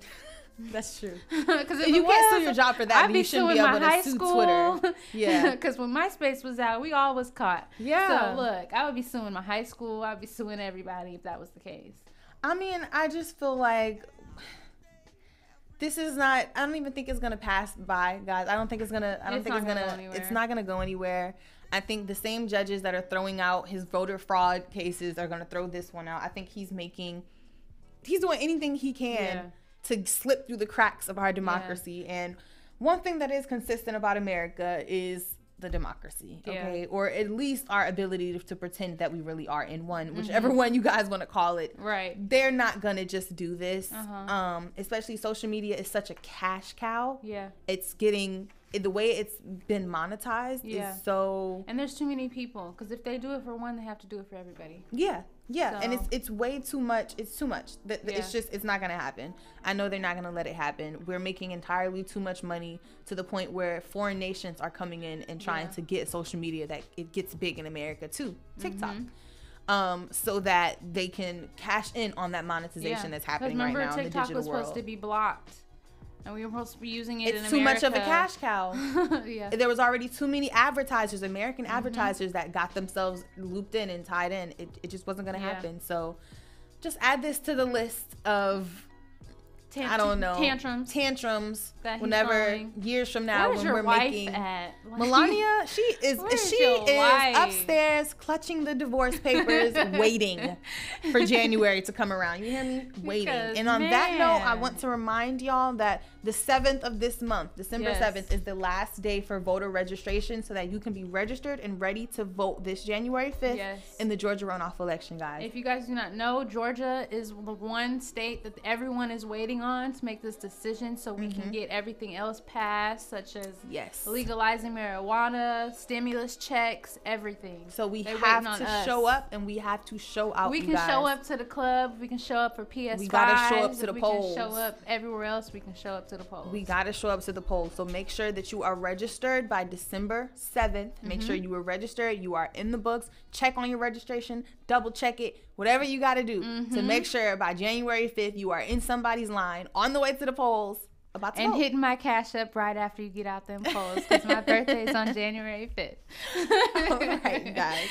that's true. Because you can't sue your job for that, but you shouldn't be able to sue Twitter. Yeah. Because when MySpace was out, we all was caught. Yeah. So look, I would be suing my high school. I'd be suing everybody if that was the case. I mean, I just feel like this is not, I don't even think it's going to pass by, guys. I don't think it's going to, it's not going to go anywhere. I think the same judges that are throwing out his voter fraud cases are going to throw this one out. I think he's doing anything he can to slip through the cracks of our democracy. And one thing that is consistent about America is the democracy, okay? Or at least our ability to pretend that we really are in one, whichever one you guys want to call it. Right. They're not gonna just do this. Especially social media is such a cash cow. Yeah. It's getting, the way it's been monetized is so... And there's too many people, because if they do it for one, they have to do it for everybody. Yeah. Yeah, so. And it's way too much. It's too much. It's not going to happen. I know they're not going to let it happen. We're making entirely too much money to the point where foreign nations are coming in and trying to get social media that it gets big in America too, TikTok, so that they can cash in on that monetization that's happening right now in the digital world. TikTok was supposed to be blocked And we were supposed to be using it in It's America. too much of a cash cow. Yeah. There was already too many advertisers, American advertisers, that got themselves looped in and tied in. It just wasn't going to happen. So just add this to the list of, I don't know, tantrums whenever years from now when we're making Melania, she is upstairs clutching the divorce papers waiting for January to come around. You hear me? Waiting. And on that note, I want to remind y'all that the 7th of this month, December 7th, is the last day for voter registration so that you can be registered and ready to vote this January 5th in the Georgia runoff election, guys. If you guys do not know, Georgia is the one state that everyone is waiting on to make this decision so we can get everything else passed, such as legalizing marijuana, stimulus checks, everything. So we have to show up and we have to show out. We can show up to the club. We can show up for PS5. We gotta show up to the polls. We can show up everywhere else. We can show up to the polls. We gotta show up to the polls. So make sure that you are registered by December 7th. Make sure you are registered. You are in the books. Check on your registration. Double check it. Whatever you gotta do to make sure by January 5th you are in somebody's line on the way to the polls. About to vote. Hitting my cash up right after you get out them polls because my birthday is on January 5th. All right, guys.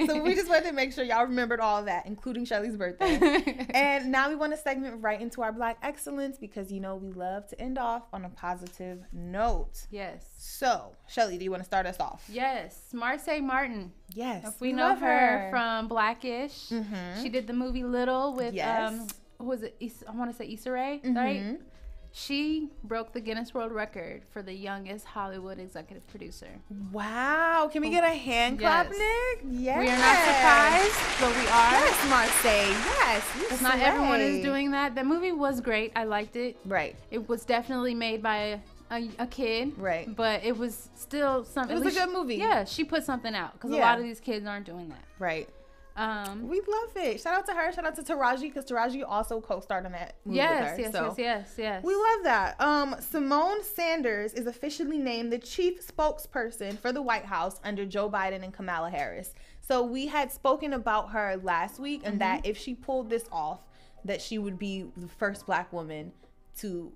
So we just wanted to make sure y'all remembered all of that, including Shelly's birthday. And now we want to segment right into our Black excellence because, you know, we love to end off on a positive note. Yes. So, Shelly, do you want to start us off? Yes. Marsai Martin. Yes. If we know her from Blackish. She did the movie Little with, who was it? I want to say Issa Rae, right? She broke the Guinness World Record for the youngest Hollywood executive producer. Wow. Can we get a hand clap, Nick? Yes. We are not surprised, but we are. Yes, Marsai. Yes. Because not everyone is doing that. The movie was great. I liked it. Right. It was definitely made by a kid. Right. But it was still something. It was a good movie. Yeah. She put something out. Because a lot of these kids aren't doing that. Right. We love it. Shout out to her. Shout out to Taraji because Taraji also co-starred on that movie with her. Yes. We love that. Simone Sanders is officially named the chief spokesperson for the White House under Joe Biden and Kamala Harris. So we had spoken about her last week and that if she pulled this off, that she would be the first Black woman to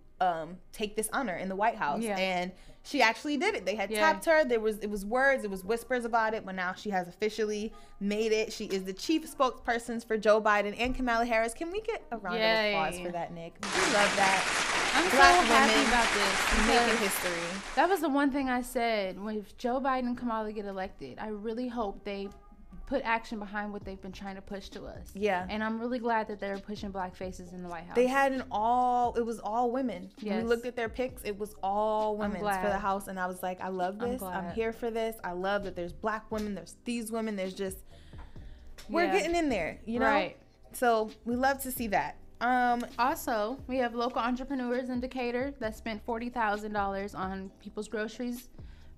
take this honor in the White House. And she actually did it. They had tapped her. It was words, it was whispers about it, but now she has officially made it. She is the chief spokesperson for Joe Biden and Kamala Harris. Can we get a round of applause for that, Nick? We love that. I'm Black so happy about this. Making history. That was the one thing I said. When if Joe Biden and Kamala get elected, I really hope they put action behind what they've been trying to push to us. Yeah. And I'm really glad that they're pushing Black faces in the White House. They had it was all women. When we looked at their picks, it was all women for the House. And I was like, I love this. I'm here for this. I love that there's Black women. There's these women. There's just, we're getting in there, you know? Right. So we love to see that. Also, we have local entrepreneurs in Decatur that spent $40,000 on people's groceries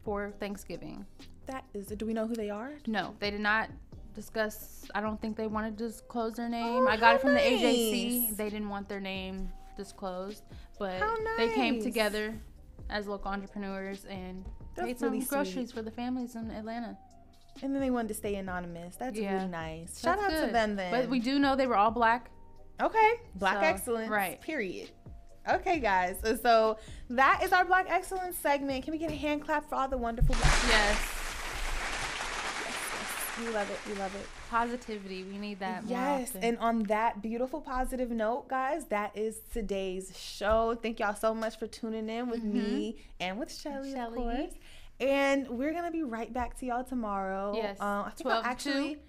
for Thanksgiving. That is, do we know who they are? No, they did not discuss. I don't think they wanted to disclose their name. I got it from the AJC. They didn't want their name disclosed, but they came together as local entrepreneurs and made some groceries for the families in Atlanta. And then they wanted to stay anonymous. That's really nice. Shout out to them then. But we do know they were all Black. Okay, Black excellence. Right. Period. Okay, guys. So that is our Black excellence segment. Can we get a hand clap for all the wonderful Black people? Yes. We love it. We love it. Positivity. We need that more often. And on that beautiful positive note, guys, that is today's show. Thank y'all so much for tuning in with me and with Shelly, of course. And we're going to be right back to y'all tomorrow. Yes. I think actually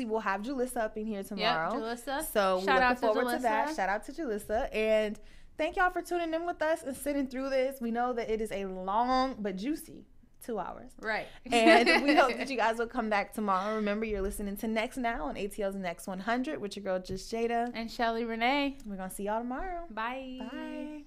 we'll have Jalissa up in here tomorrow. Yep, Jalissa. So we're looking forward to that. Shout out to Jalissa. And thank y'all for tuning in with us and sitting through this. We know that it is a long but juicy 2 hours. Right. And we hope that you guys will come back tomorrow. Remember, you're listening to Next Now on ATL's Next 100 with your girl, Just Jada. And Chelleyrene. We're going to see y'all tomorrow. Bye. Bye.